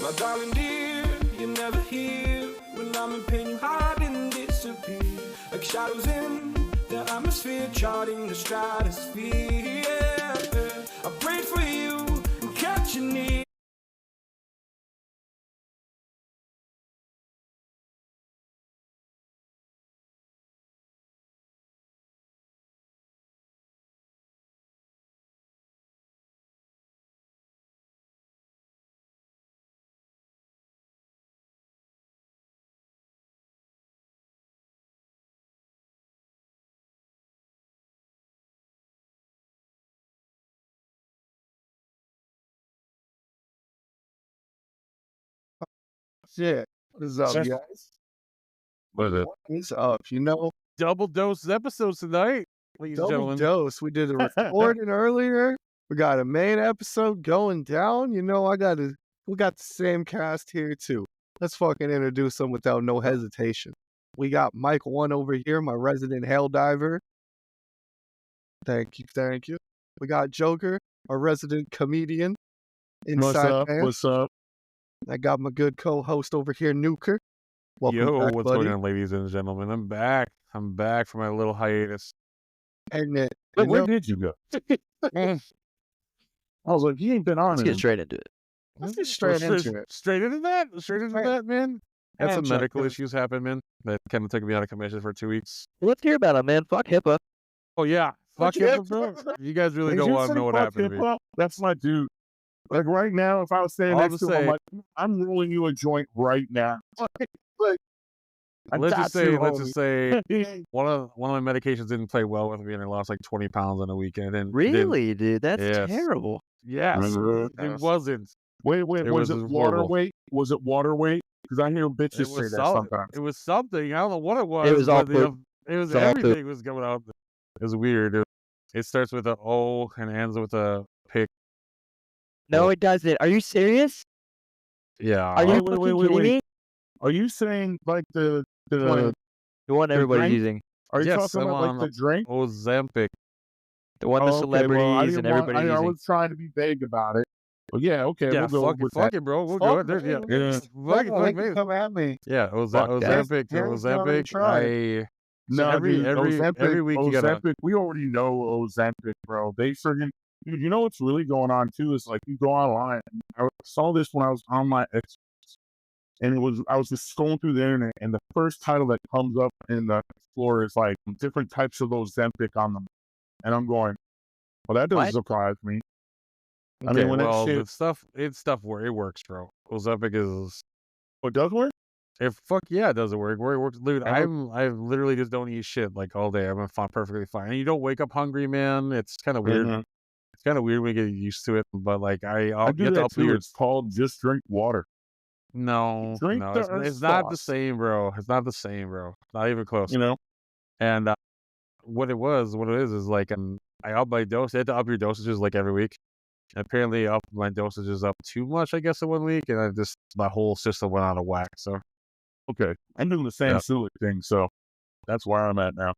My darling dear, you're never here. When I'm in pain, you hide and disappear. Like shadows in the atmosphere, charting the stratosphere. Yeah. I prayed for you and kept you near. Shit. What is up, Just- guys? What is it? What is up? You know, Double dose episodes tonight, ladies and double gentlemen. dose. We did a recording earlier. We got a main episode going down. You know, we got the same cast here too. Let's fucking introduce them without no hesitation. We got Mike One over here, my resident hell diver. Thank you. We got Joker, our resident comedian. What's Inside up? man. What's up? I got my good co-host over here, Nuker. Welcome Yo, back, what's buddy. going on, ladies and gentlemen? I'm back. I'm back from my little hiatus. And you Where know, did you go? I was like, he ain't been on Let's it. get straight into it. let's get straight into it. Straight into that. Straight into Right. that, man. Had Yeah, some Chuck, medical yeah. issues happen, man. That kind of took me out of commission for 2 weeks. Let's hear about it, man. Fuck HIPAA. Oh yeah, fuck Fuck yeah, yeah. bro. You guys really Did don't you want to say know what fuck happened to me. hip-hop? That's my dude. Like right now, if I was standing I'll next just to him, say- I'm like, I'm rolling you a joint right now. I Let's got just say, you, let's just homie. say, one of my medications didn't play well with me, and I lost like 20 pounds in a weekend. And Really, dude? That's Yes. terrible. Yes, Mhm. it wasn't. Wait, It was was it water horrible. weight? Was it water weight? Because I hear It bitches say was that solid. sometimes. It was something. I don't know what it was. was all but, you poop. know, it was It's all poop. everything was going out. It was weird. It starts with an O and ends with a pick. No, it doesn't. Are you serious? Yeah. Are you wait, fucking wait, kidding wait. me? Are you saying like the The one everybody's drink? using. are you Yes, talking I'm about on like the drink? Ozempic. The one the Oh, okay, celebrities well, I and didn't want- everybody's I using. was trying to be vague about it. But yeah, okay, Yeah, we'll go with fuck that. it, bro. We'll Fuck go. There, me. yeah. Yeah. Fuck it, They fuck can me. come at me. Yeah, Fuck that. Ozempic. Harry's not even trying. Ozempic. No, every- dude, every Ozempic, week you gotta- Ozempic, we already know Ozempic, bro. They friggin' dude, you know what's really going on too is like you go online. I saw this when I was on my X, and I was just scrolling through the internet, and the first title that comes up in the Explorer is like different types of Ozempic on them, and I'm going, well, that doesn't What? surprise me. I Okay, mean, when well, that shit, it's stuff where it works, bro. Ozempic is. it does work. If fuck yeah, it doesn't work. Where it works, dude. I I literally just don't eat shit like all day. I'm perfectly fine. And you don't wake up hungry, man. It's kind of weird. Mhm. It's kind of weird when you get used to it. But like I I'll do get that up too. here. It's called just drink water. No, Drink no, the it's not the sauce. same, bro. It's not the same, bro. Not even close. You know, And what it is like I up my dose. You have to up your dosages like every week. Apparently, I upped my dosages up too much, I guess, in 1 week, and my whole system went out of whack. So okay, I'm doing the same Yeah. silly thing, so that's where I'm at now.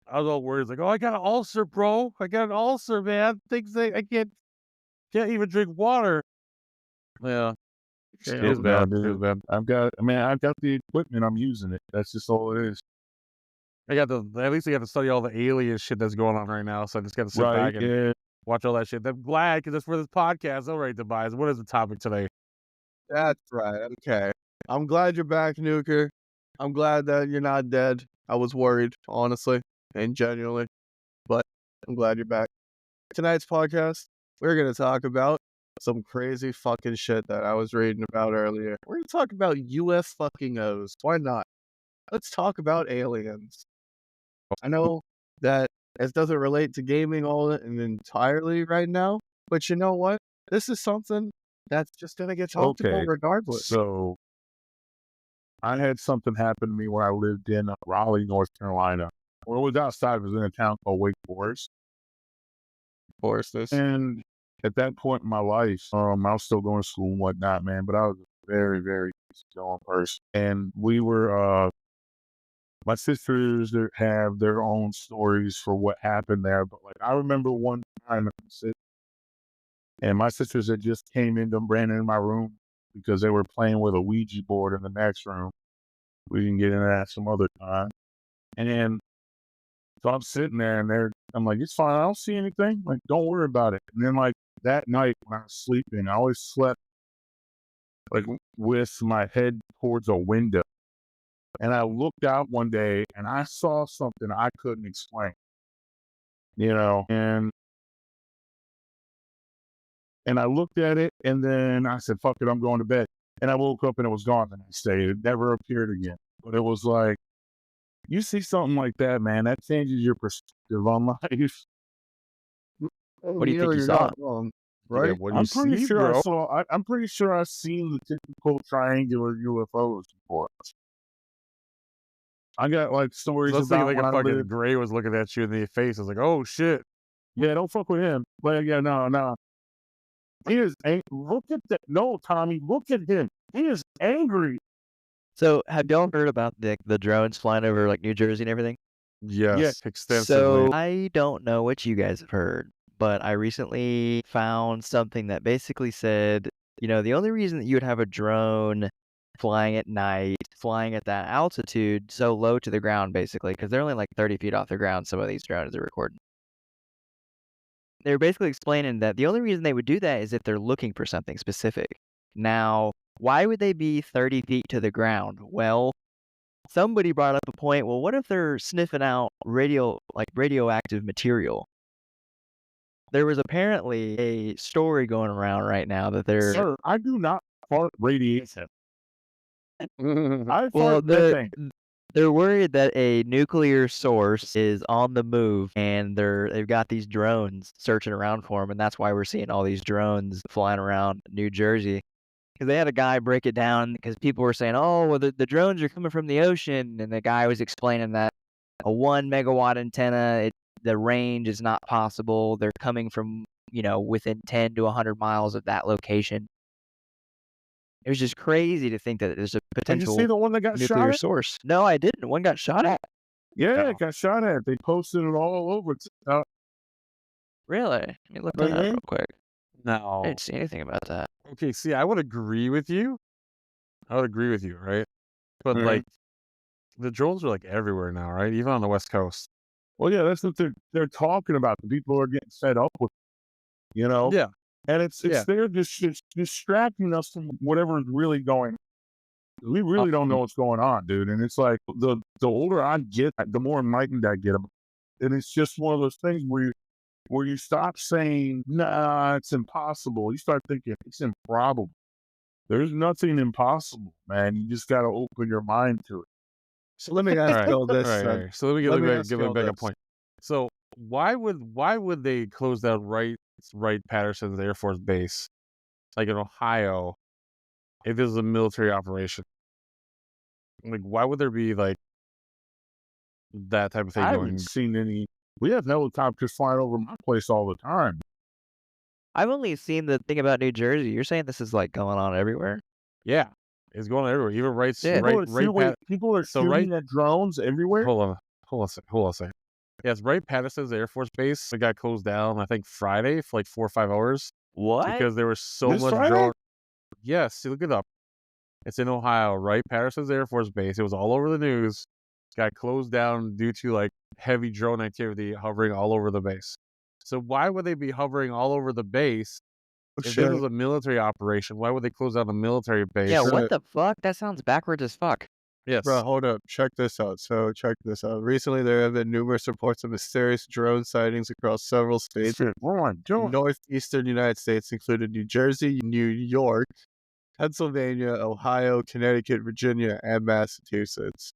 I was all worried, like, oh, I got an ulcer, bro. I got an ulcer, man. Things I can't even drink water. Yeah, it was No, bad. It dude. was bad. I've got the equipment. I'm using it. That's just all it is. At least I got to study all the alien shit that's going on right now. So I just got to sit Right? back and Yeah. watch all that shit. I'm glad because it's for this podcast. All right, Tobias. What is the topic today? That's right. Okay. I'm glad you're back, Nuker. I'm glad that you're not dead. I was worried, honestly and genuinely, but I'm glad you're back. Tonight's podcast, we're going to talk about some crazy fucking shit that I was reading about earlier. We're going to talk about UFOs. Why not? Let's talk about aliens. I know that it doesn't relate to gaming all and entirely right now, but you know what? This is something that's just going to get talked Okay. about regardless. So I had something happen to me when I lived in Raleigh, North Carolina. When I was outside, I was in a town called Wake Forest. Foresters. And at that point in my life, I was still going to school and whatnot, man, but I was a very, very easygoing person. And we were, my sisters have their own stories for what happened there. But like, I remember one time, and my sisters had just ran into my room. because they were playing with a Ouija board in the next room. We can get into that some other time. And then, so I'm sitting there and I'm like, it's fine. I don't see anything. Like, don't worry about it. And then like that night when I was sleeping, I always slept like with my head towards a window. And I looked out one day and I saw something I couldn't explain, and I looked at it and then I said, fuck it, I'm going to bed. And I woke up and it was gone the next day. It never appeared again. But it was like, you see something like that, man, that changes your perspective on life. What do you think you you're saw? not wrong, Yeah, right? what do you I'm pretty see, sure bro? I'm pretty sure I've seen the typical triangular UFOs before. I got like So stories I was thinking about like when a I fucking lived. gray was looking at you in the face. I was like, oh shit. Yeah, don't fuck with him. But yeah, no. He is angry. Look at that. No, Tommy, look at him. He is angry. So have y'all heard about the drones flying over like New Jersey and everything? Yes, extensively. So I don't know what you guys have heard, but I recently found something that basically said, the only reason that you would have a drone flying at night, flying at that altitude so low to the ground, basically, because they're only like 30 feet off the ground, some of these drones are recording. They're basically explaining that the only reason they would do that is if they're looking for something specific. Now, why would they be 30 feet to the ground? Well, somebody brought up a point, well, what if they're sniffing out radioactive material? There was apparently a story going around right now that they're Sir, I do not fart radiation. I well, fart methane. they're worried that a nuclear source is on the move and they've got these drones searching around for them, and that's why we're seeing all these drones flying around New Jersey. Because they had a guy break it down because people were saying, oh, well, the drones are coming from the ocean. And the guy was explaining that a 1 megawatt antenna, the range is not possible. They're coming from, within 10 to 100 miles of that location. It was just crazy to think that there's a Did you potential see the one that got shot nuclear at? source. No, I didn't. One got shot at. Yeah, No. it got shot at. They posted it all over. Really? Let me look that up real quick. I No. didn't see anything about that. Okay, see, I would agree with you. Right? But Mhm. like, the drones are like everywhere now, right? Even on the West Coast. Well, yeah, that's what they're talking about. The people are getting fed up with, Yeah. and it's Yeah. they're just distracting us from whatever is really going on. We really don't know what's going on, dude. And it's like the older I get, the more enlightened I get. And it's just one of those things where you stop saying, nah, it's impossible. You start thinking it's improbable. There's nothing impossible, man. You just got to open your mind to it. So let me ask y'all this. Right. So let me Let me give ask me y'all back a this. point. So why would they close down Wright Patterson's Air Force Base, like in Ohio, if this is a military operation? Like, why would there be like that type of thing I going? haven't seen any. We have helicopters flying over my place all the time. I've only seen the thing about New Jersey. You're saying this is like going on everywhere? Yeah, it's going everywhere. Even Yeah. People are So shooting at drones everywhere. Hold on a second. Yes, Wright Patterson's Air Force Base. It got closed down, I think Friday for like 4 or 5 hours What? because there was so This much Friday? drone. Yes, look it up. It's in Ohio, Wright Patterson's Air Force Base. It was all over the news. Got closed down due to like heavy drone activity hovering all over the base. So why would they be hovering all over the base? If this was a military operation, why would they close down a military base? Yeah, Shit. what the fuck? That sounds backwards as fuck. Yes. Bro, hold up. Check this out. Recently, there have been numerous reports of mysterious drone sightings across several states. Shit, what am I doing? Northeastern United States included New Jersey, New York, Pennsylvania, Ohio, Connecticut, Virginia, and Massachusetts.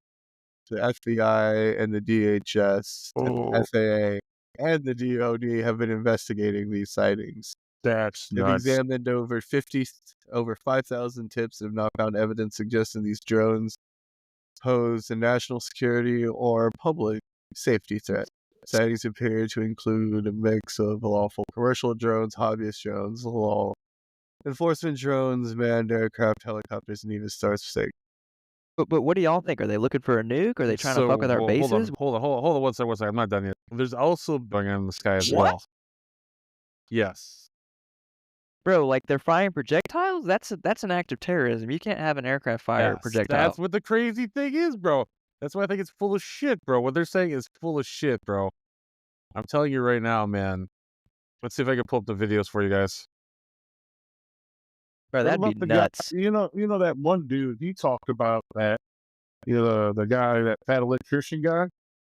The FBI and the DHS, Oh, the FAA, and the DoD have been investigating these sightings. that's They've nuts. examined over 5,000 tips and have not found evidence suggesting these drones pose a national security or public safety threat. Sightings appear to include a mix of lawful commercial drones, hobbyist drones, law enforcement drones, manned aircraft, helicopters, and even Starship. But what do y'all think? Are they looking for a nuke? Are they trying to fuck with our bases? Hold on 1 second. I'm not done yet. There's also going on in the sky as What? well. Yes. Bro, like they're firing projectiles? That's an act of terrorism. You can't have an aircraft fire a Yes, projectile. that's what the crazy thing is, bro. That's why I think it's full of shit, bro. What they're saying is full of shit, bro. I'm telling you right now, man. Let's see if I can pull up the videos for you guys. Bro, What that'd be about the guy? nuts. You know that one dude. He talked about that. You know, the guy, that fat electrician guy.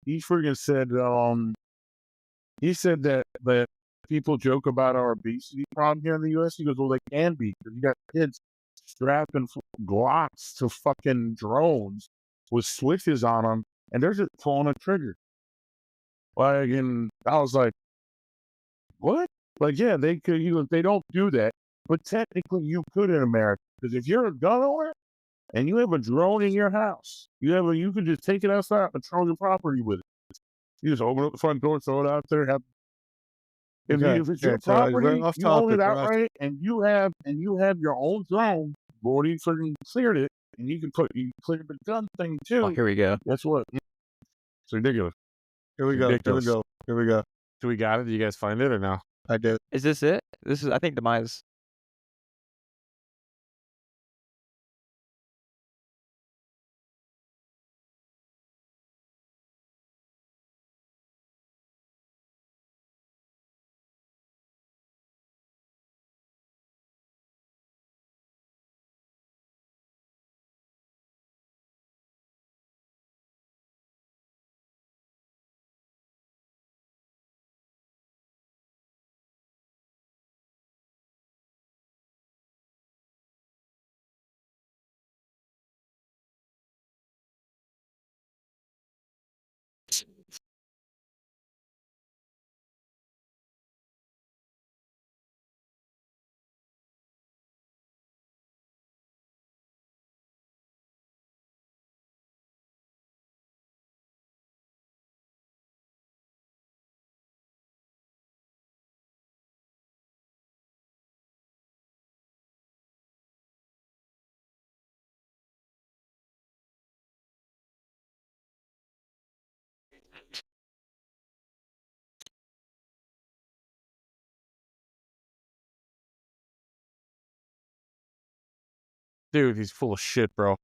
He freaking said, he said that people joke about our obesity problem here in the U.S. He goes, well, they can be, because you got kids strapping Glocks to fucking drones with switches on them, and they're just pulling a trigger. Like, and I was like, what? Like, yeah, they could. He goes, they don't do that, but technically you could in America, because if you're a gun owner and you have a drone in your house, you can just take it outside and patrol your property with it. You just open up the front door, throw it out there. If it's your So we're property, off you own topic. it outright, and you have your own drone. You've already freaking cleared it, and you clear the gun thing too. Oh, here we go. Guess what? It's ridiculous. Here we go. Here we Ridiculous. go. Here we go. Do we got it? Do you guys find it or no? I did. Is this it? This is, I think, demise. Dude, he's full of shit, bro.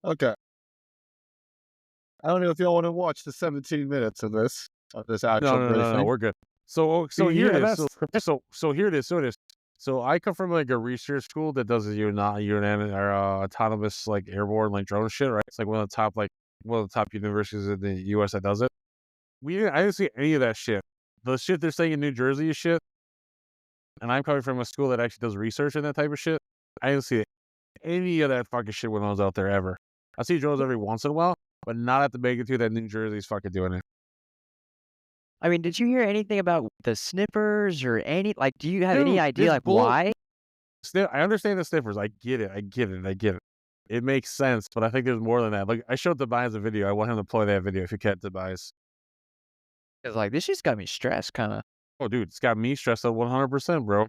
Okay. I don't know if y'all want to watch the 17 minutes of this actual No, briefing. we're good. So here Yeah, it is. that's So here it is. So it is. So I come from like a research school that does autonomous like airborne like drone shit, right? It's like one of the top universities in the US that does it. I didn't see any of that shit. The shit they're saying in New Jersey is shit. And I'm coming from a school that actually does research in that type of shit. I didn't see any of that fucking shit when I was out there ever. I see drones every once in a while, but not at the magnitude that New Jersey's fucking doing it. I mean, did you hear anything about the sniffers or like, do you have any Dude, idea this like bull- why? I understand the sniffers. I get it. It makes sense, but I think there's more than that. Like, I showed Tobias a video. I want him to play that video if you can, Tobias. Cause like this just got me stressed, kind of. Oh, dude, it's got me stressed out 100%, bro.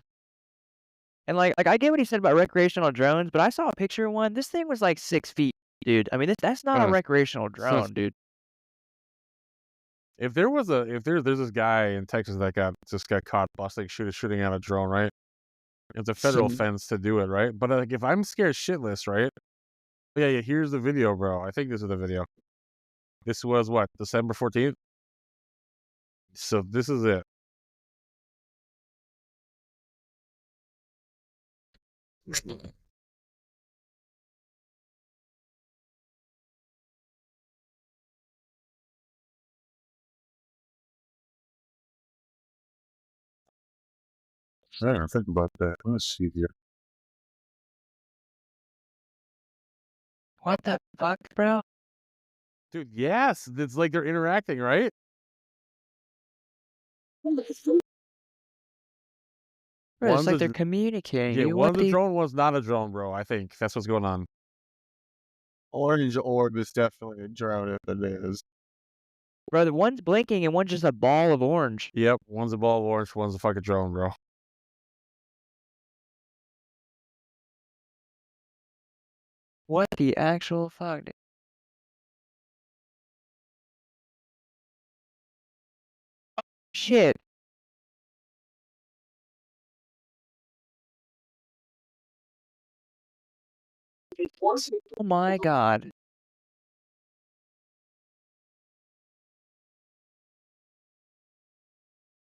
And like I get what he said about recreational drones, but I saw a picture of one. This thing was like 6 feet, dude. I mean, that's not a Uh, recreational drone, dude. If there's this guy in Texas that just got caught busting shooting at a drone, right? It's a federal offense to do it, right? But like, if I'm scared shitless, right? Yeah. Here's the video, bro. I think this is the video. This was what, December 14th. So this is it. I didn't think about that. Let's see here. What the fuck, bro? Dude, yes, it's like they're interacting, right? Bro, One's it's like a they're dr- communicating. Yeah, Dude. one's What a the drone, one's not a drone, bro. I think that's what's going on. Orange orb is definitely a drone if it is. bro? The one's blinking and one's just a ball of orange. Yep, one's a ball of orange, one's a fucking drone, bro. What the actual fuck? Dude? Shit. Oh my god.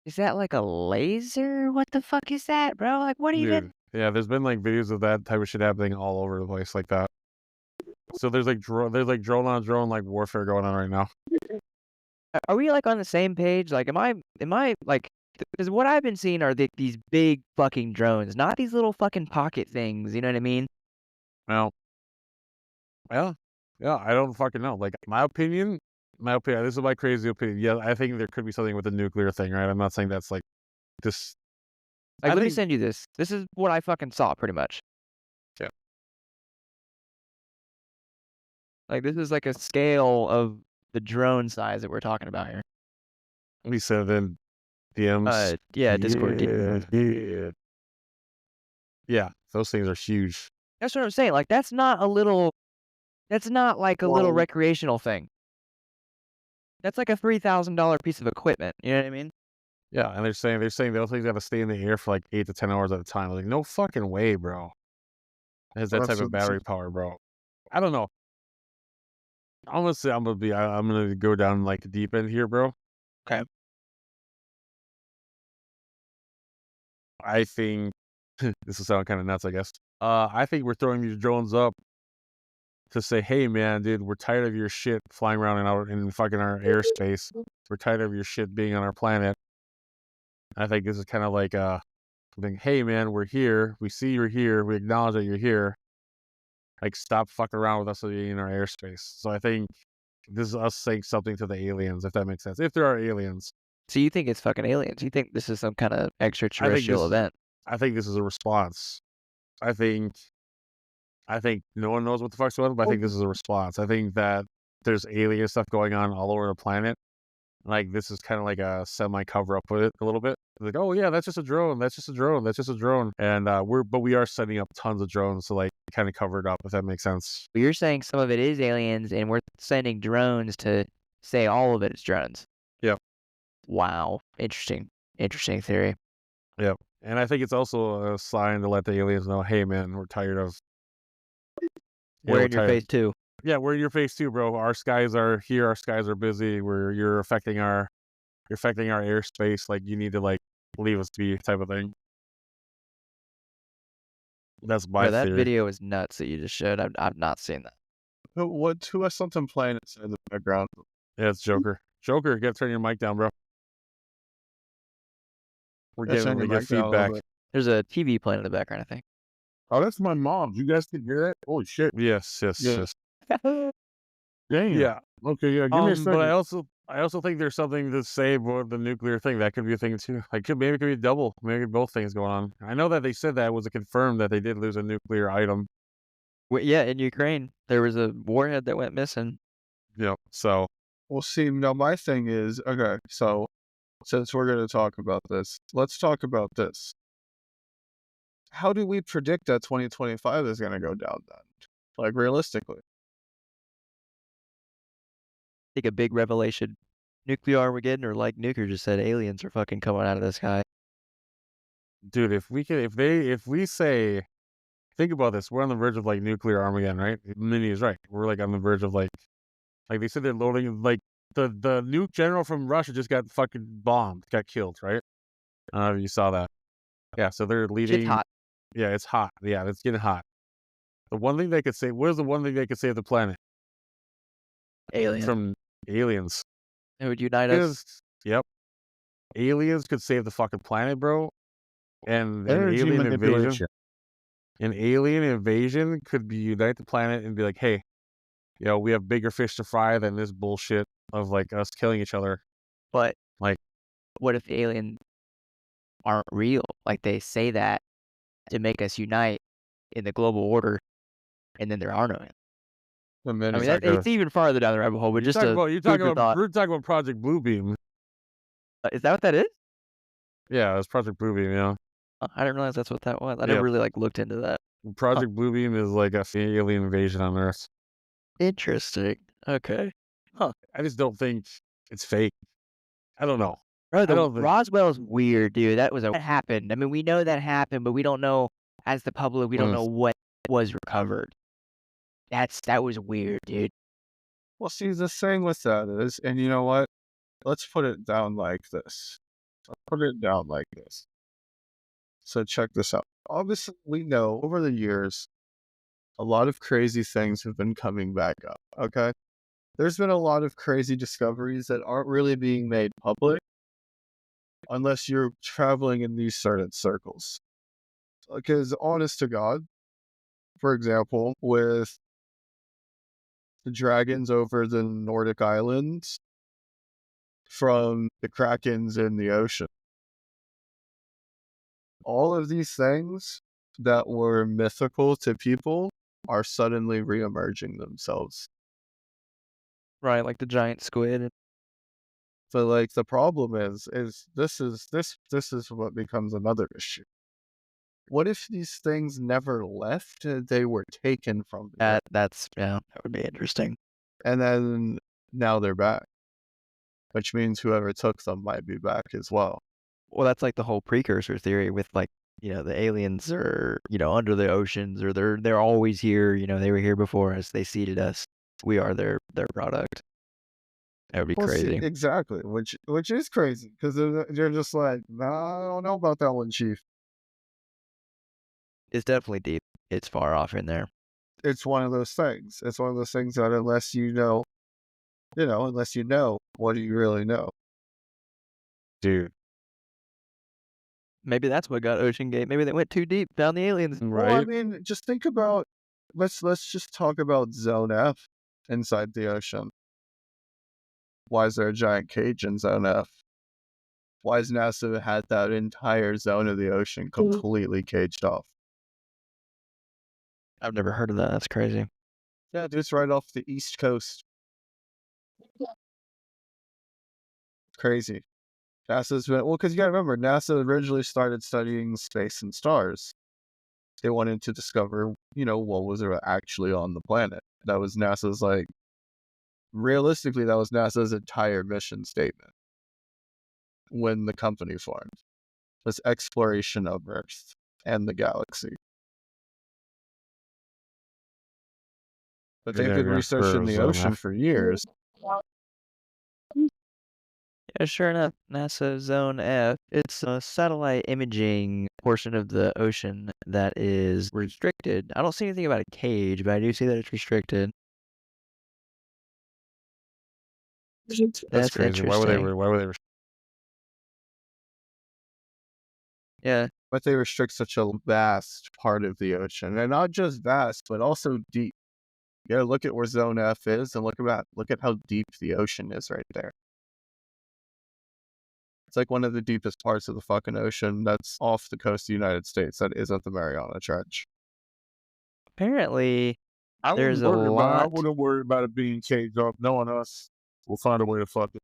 Is that like a laser? What the fuck is that, bro? Like, what even? Dude, yeah, there's been like videos of that type of shit happening all over the place like that. So there's like drone on drone like warfare going on right now. Are we like on the same page? Like, am I like? Because what I've been seeing are these big fucking drones, not these little fucking pocket things. You know what I mean? Well, yeah, I don't fucking know. Like my opinion. This is my crazy opinion. Yeah, I think there could be something with the nuclear thing, right? I'm not saying that's like this. Like, I let me think- send you this. This is what I fucking saw, pretty much. Yeah. Like, this is like a scale of the drone size that we're talking about here. Let me send it in DMs. Yeah, Discord. Yeah, those things are huge. That's what I'm saying. Like, that's not a little. That's not like a little Well- recreational thing. That's like a $3,000 piece of equipment. You know what I mean? Yeah, and they're saying those things got to stay in the air for like 8 to 10 hours at a time. Like, no fucking way, bro. It has that That's type of what- battery power, bro. I don't know. Honestly, I'm gonna go down like the deep end here, bro. Okay. I think this will sound kind of nuts, I guess. I think we're throwing these drones up to say, hey man, dude, we're tired of your shit flying around in fucking our airspace. We're tired of your shit being on our planet. I think this is kind of like something, hey man, we're here. We see you're here. We acknowledge that you're here. Like, stop fucking around with us in our airspace. So I think this is us saying something to the aliens, if that makes sense. If there are aliens. So you think it's fucking aliens? You think this is some kind of extraterrestrial event? I think this is a response. I think no one knows what the fuck's going on, but I think this is a response. I think that there's alien stuff going on all over the planet. Like, this is kind of like a semi-cover up with it a little bit. Like, oh yeah, that's just a drone. That's just a drone. That's just a drone. And we are setting up tons of drones to like kind of cover it up, if that makes sense. You're saying some of it is aliens, and we're sending drones to say all of it is drones. Yep. Wow. Interesting theory. Yep. And I think it's also a sign to let the aliens know, hey man, we're tired of. We're in your face too. Yeah, we're in your face too, bro. Our skies are here. Our skies are busy. You're affecting our airspace. Like, you need to like leave us be, type of thing. That's my That theory. video is nuts that you just showed. I've not seen that. Who has something playing inside the background? Yeah, it's Joker. Joker, you gotta turn your mic down, bro. We're Yeah, turn getting your mic down a little feedback. bit. There's a TV playing in the background, I think. Oh, that's my mom. You guys can hear that? Holy shit. Yes. Yeah. Damn. Yeah. Okay, yeah. Give me a second. But I also think there's something to say about the nuclear thing. That could be a thing too. Like, maybe it could be double. Maybe both things going on. I know that they said that it was confirmed that they did lose a nuclear item. Yeah, in Ukraine, there was a warhead that went missing. Yep. So Well, see, now my thing is, okay, so since we're going to talk about this, let's talk about this. How do we predict that 2025 is going to go down then? Like, realistically. I think a big revelation. Nuclear Armageddon, or like Nuker just said, aliens are fucking coming out of the sky. dude, if we say, think about this, we're on the verge of like nuclear Armageddon, right? Minnie is right. We're like on the verge of like they said they're loading, like the nuke general from Russia just got fucking bombed, got killed, right? I don't know if you saw that. Yeah, so they're leading. Shit's hot. Yeah, it's hot. Yeah, it's getting hot. The one thing they could say, what is the one thing they could save the planet Alien. from aliens? It would unite us. Yep. Aliens could save the fucking planet, bro. And Energy manipulation. an alien invasion could be unite the planet and be like, hey, we have bigger fish to fry than this bullshit of like us killing each other. But Like, what if the aliens aren't real? Like they say that to make us unite in the global order, and then there are no aliens. And then I mean, it's even farther down the rabbit hole, but just you're talking about Project Bluebeam. is that what that is? Yeah, it's Project Bluebeam, I didn't realize that's what that was. I never really like looked into that. Project Bluebeam is like a alien invasion on Earth. Interesting. Okay. I just don't think it's fake. I don't know. Bro, Roswell's weird, dude. That happened. I mean, we know that happened, but we don't know, as the public, we don't know what was recovered. That was weird, dude. Well, see, the thing with that is, and you know what? Let's put it down like this. So check this out. Obviously, we know over the years, a lot of crazy things have been coming back up, okay? There's been a lot of crazy discoveries that aren't really being made public unless you're traveling in these certain circles. Because honest to God, for example, with the dragons over the Nordic islands from the krakens in the ocean, all of these things that were mythical to people are suddenly reemerging themselves. Right, like the giant squid. So, like, the problem is this is what becomes another issue. What if these things never left? They were taken from the Earth, That would be interesting. and then now they're back, which means whoever took them might be back as well. Well, that's like the whole precursor theory with like, the aliens are, under the oceans, or they're always here, they were here before us, they seeded us. We are their product. That would be Well, see, crazy. exactly, which is crazy because they're just like, nah, I don't know about that one, Chief. It's definitely deep. It's far off in there. It's one of those things. It's one of those things that unless you know, what do you really know? Dude. Maybe that's what got Ocean Gate. Maybe they went too deep, found the aliens. Right. Well, I mean, just think about, let's just talk about Zone F inside the ocean. Why is there a giant cage in Zone F? Why has NASA had that entire zone of the ocean completely caged off? I've never heard of that. That's crazy. Yeah, just right off the East Coast. Crazy. NASA's been, well, because you gotta remember, NASA originally started studying space and stars. They wanted to discover, what was actually on the planet. That was NASA's, realistically, that was NASA's entire mission statement when the company formed. Was exploration of Earth and the galaxy. But they've been researching the ocean for years. Yeah, sure enough, NASA Zone F, it's a satellite imaging portion of the ocean that is restricted. I don't see anything about a cage, but I do see that it's restricted. That's crazy. interesting. Why would they Yeah. But they restrict such a vast part of the ocean. And not just vast, but also deep. You gotta look at where Zone F is and look at how deep the ocean is right there. It's like one of the deepest parts of the fucking ocean that's off the coast of the United States. That isn't the Mariana Trench. Apparently, there's a I lot. wouldn't worry about it being caged off. Knowing us, we'll find a way to fuck it.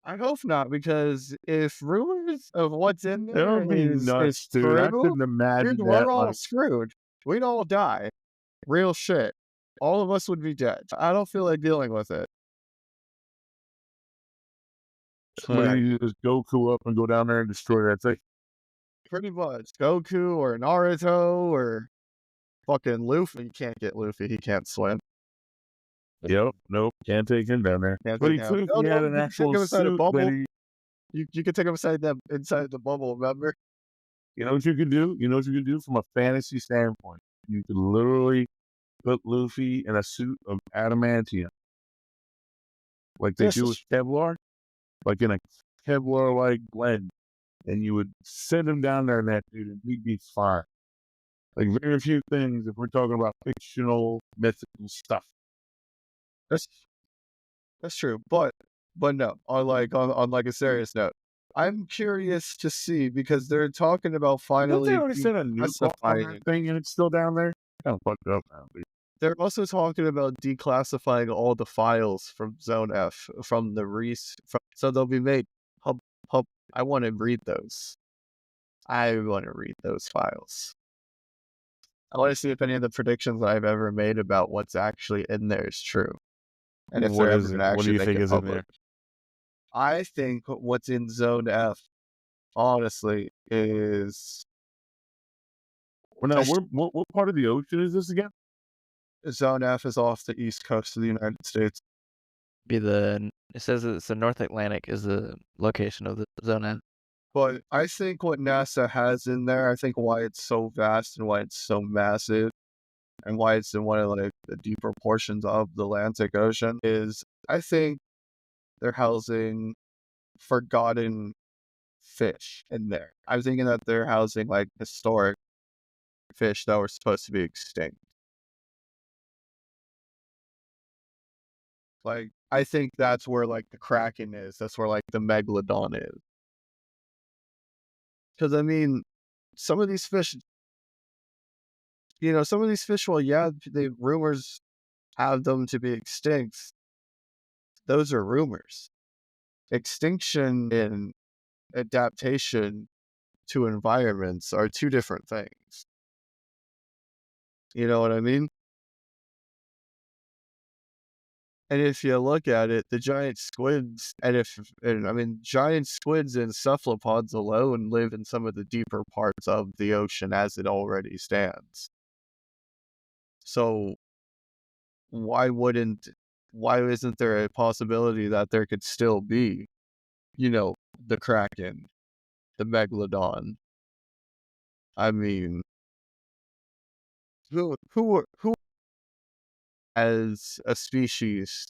I hope not, because if rumors of what's in there That would be nuts, dude. true, I couldn't imagine dude, that. we're all screwed. We'd all die. Real shit. All of us would be dead. I don't feel like dealing with it. Somebody just Goku up and go down there and destroy that thing. Pretty much. Goku or Naruto or fucking Luffy. You can't get Luffy. He can't swim. Yep. Nope. Can't take him down there. Can't But take he him. could if No, he no, had you an can actual take him inside a suit. bubble. But You can take him inside the bubble, remember? You know what you could do? You know what you could do from a fantasy standpoint? You could literally put Luffy in a suit of adamantium, like they This do is with Kevlar, like in a Kevlar-like blend, and you would send him down there in that dude, and he'd be fine. Like very few things if we're talking about fictional, mythical stuff. that's that's true, but no, on like a serious note, I'm curious to see because they're talking about Didn't they finally already send a nuke off on that declassifying. thing and it's still down there? Kind of fucked up now, dude. They're also talking about declassifying all the files from Zone F from the so they'll be made pub. I want to read those. I want to read those files. I want to see if any of the predictions I've ever made about what's actually in there is true, and if What they're ever is going it? to What do actually you make think it is in public. there? I think what's in Zone F, honestly, is Well, now, That's- what part of the ocean is this again? Zone F is off the east coast of the United States. It says it's the North Atlantic is the location of the zone F. But I think what NASA has in there, I think why it's so vast and why it's so massive, and why it's in one of like the deeper portions of the Atlantic Ocean is I think they're housing forgotten fish in there. I'm thinking that they're housing like historic fish that were supposed to be extinct. Like I think that's where like the Kraken is. That's where like the Megalodon is. Because I mean, some of these fish, some of these fish, well, yeah, the rumors have them to be extinct. Those are rumors. Extinction and adaptation to environments are two different things. You know what I mean? And if you look at it, the giant squids, giant squids and cephalopods alone live in some of the deeper parts of the ocean as it already stands. So why isn't there a possibility that there could still be, the Kraken, the Megalodon? I mean, who as a species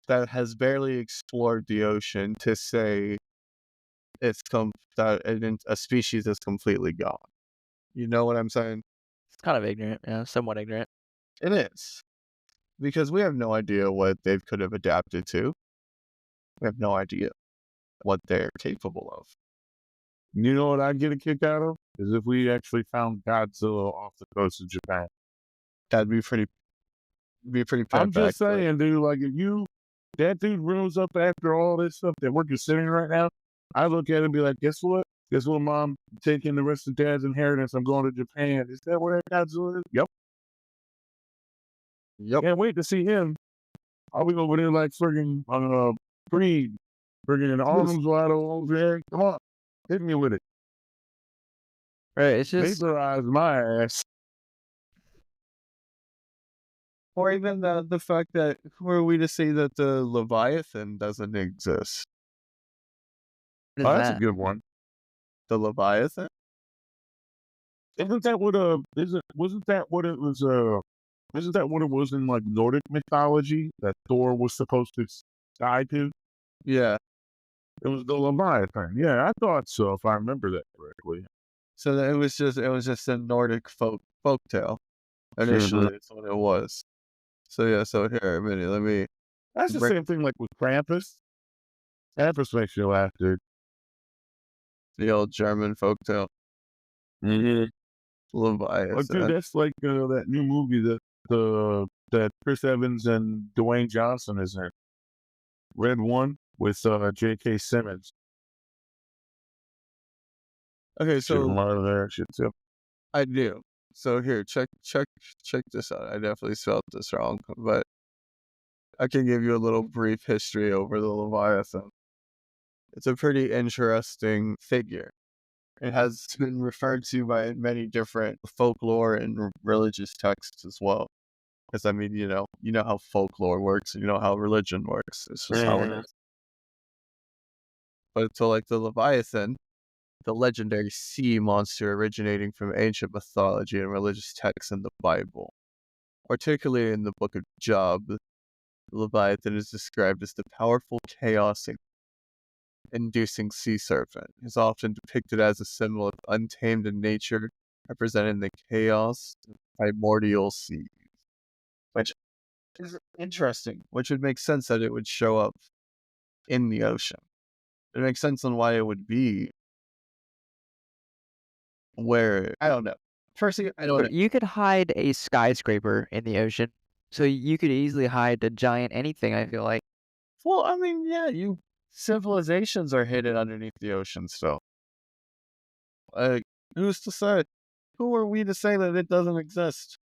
that has barely explored the ocean to say a species is completely gone? You know what I'm saying? It's kind of ignorant, yeah, somewhat ignorant. It is. Because we have no idea what they could have adapted to. We have no idea what they're capable of. You know what I'd get a kick out of? Is if we actually found Godzilla off the coast of Japan. That'd be pretty I'm just spectacular. saying, dude, like if that dude rose up after all this stuff that we're considering right now, I look at it and be like, guess what? Guess what, Mom? I'm taking the rest of Dad's inheritance. I'm going to Japan. Is that where that Godzilla is? Yep. Can't wait to see him. I'll be over there like friggin' Creed. Friggin' arms wide over there. Come on. Hit me with it. Right, it's just Vaporize my ass. Or even the fact that who are we to say that the Leviathan doesn't exist? what is Oh, that's a that? good one. The Leviathan? Isn't that what wasn't that what it was isn't that what it was in like Nordic mythology that Thor was supposed to die to? Yeah. It was the Leviathan. Yeah, I thought so if I remember that correctly. So it was just a Nordic folk tale. Initially, that's what it was. So yeah, so here, let me That's the break same thing like with Krampus. Krampus makes you laugh, dude. the old German folk tale. Mm-hmm. Leviathan. Like, dude, that's like that new movie that Chris Evans and Dwayne Johnson is in. Red One with J.K. Simmons. Okay, Shit, a so lot of that shit too. I do. So here, check this out. I definitely spelled this wrong, but I can give you a little brief history over the Leviathan. It's a pretty interesting figure. It has been referred to by many different folklore and religious texts as well. Because I mean, you know how folklore works, you know how religion works. It's just how it is. But so like the Leviathan the legendary sea monster originating from ancient mythology and religious texts in the Bible. Particularly in the book of Job, the Leviathan is described as the powerful chaos-inducing sea serpent. It is often depicted as a symbol of untamed in nature, representing the chaos of primordial seas. Which is interesting, which would make sense that it would show up in the ocean. It makes sense on why it would be where, I don't know. Personally, I don't know. But you could hide a skyscraper in the ocean, so you could easily hide a giant anything, I feel like. Well, I mean, yeah, civilizations are hidden underneath the ocean still. Like, who's to say? Who are we to say that it doesn't exist?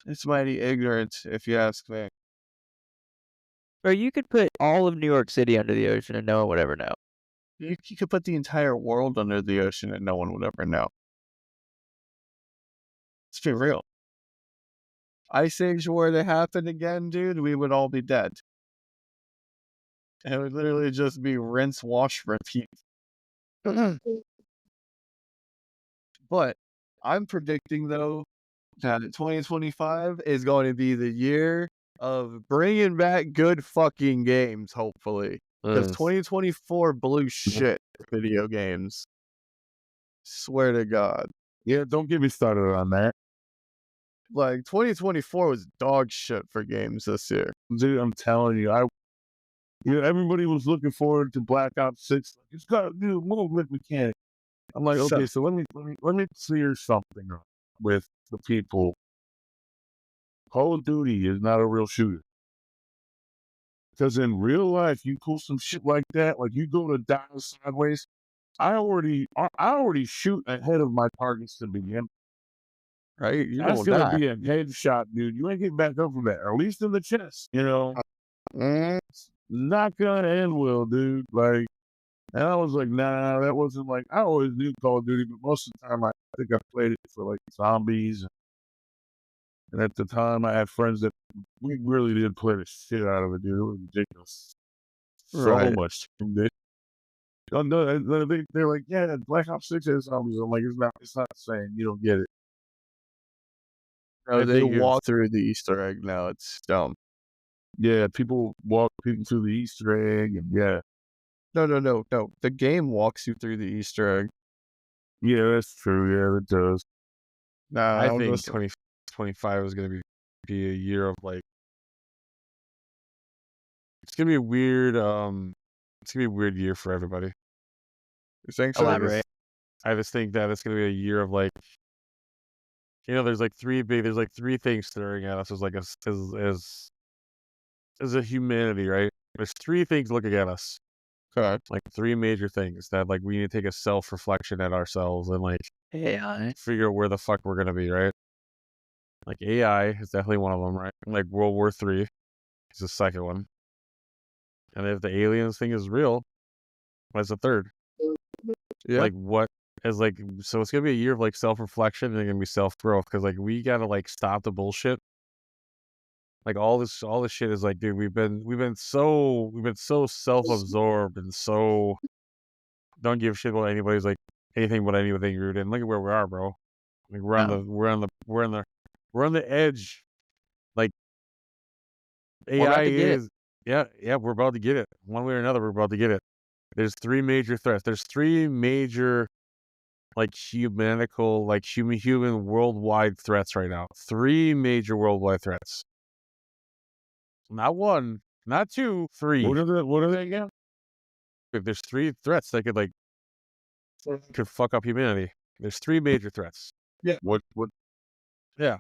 It's mighty ignorant, if you ask me. Or you could put all of New York City under the ocean and no one would ever know. You could put the entire world under the ocean and no one would ever know. Let's be real. Ice Age were to happen again, dude, we would all be dead. It would literally just be rinse, wash, repeat. But I'm predicting, though, that 2025 is going to be the year of bringing back good fucking games, hopefully. Because 2024 blew shit for video games. Swear to God. Yeah, don't get me started on that. Like, 2024 was dog shit for games this year. Dude, I'm telling you, everybody was looking forward to Black Ops 6. Like, it's got a new movement mechanic. I'm like, So- okay, so let me clear something up with the people. Call of Duty is not a real shooter. Because in real life, you pull some shit like that, like you go to dive sideways. I already shoot ahead of my targets to begin. Right? You That's don't gonna die. be a headshot, dude. You ain't getting back up from that, or at least in the chest. You know, it's not gonna end well, dude. Like, and I was like, nah, that wasn't like I always knew Call of Duty, but most of the time I think I played it for like zombies. And at the time, I had friends that we really did play the shit out of it, dude. It was ridiculous. So Right. much. Oh, no, they're like, yeah, Black Ops 6 has zombies. I'm like, it's not the same. You don't get it. No, I they think it's- walk through the Easter egg now. It's dumb. Yeah, people walk people through the Easter egg, and yeah, No. The game walks you through the Easter egg. yeah, that's true. Yeah, it does. Nah, I I'm think just- 2025 is going to be a year of like. It's going to be a weird. It's going to be a weird year for everybody. You think so? Elaborate. I just think that it's going to be a year of like. There's like three things staring at us as like as a humanity, right? There's three things looking at us. Okay. Like three major things that like we need to take a self-reflection at ourselves and like AI. figure out where the fuck we're gonna be, right? Like AI is definitely one of them, right? Like World War III is the second one. And if the aliens thing is real, what's the third? Yeah. Like what is like so it's gonna be a year of like self-reflection and gonna be self-growth because like we gotta like stop the bullshit. Like all this shit is like, dude, we've been so self-absorbed and so don't give a shit about anybody's like anything but anything you're in. Look at where we are, bro. Like we're on the edge. Like We're about AI to get it. is yeah, we're about to get it. One way or another, we're about to get it. There's three major threats. There's three major like human worldwide threats right now. Three major worldwide threats. Not one, not two, three. What are they again? If there's three threats that could fuck up humanity. There's three major threats. What? Here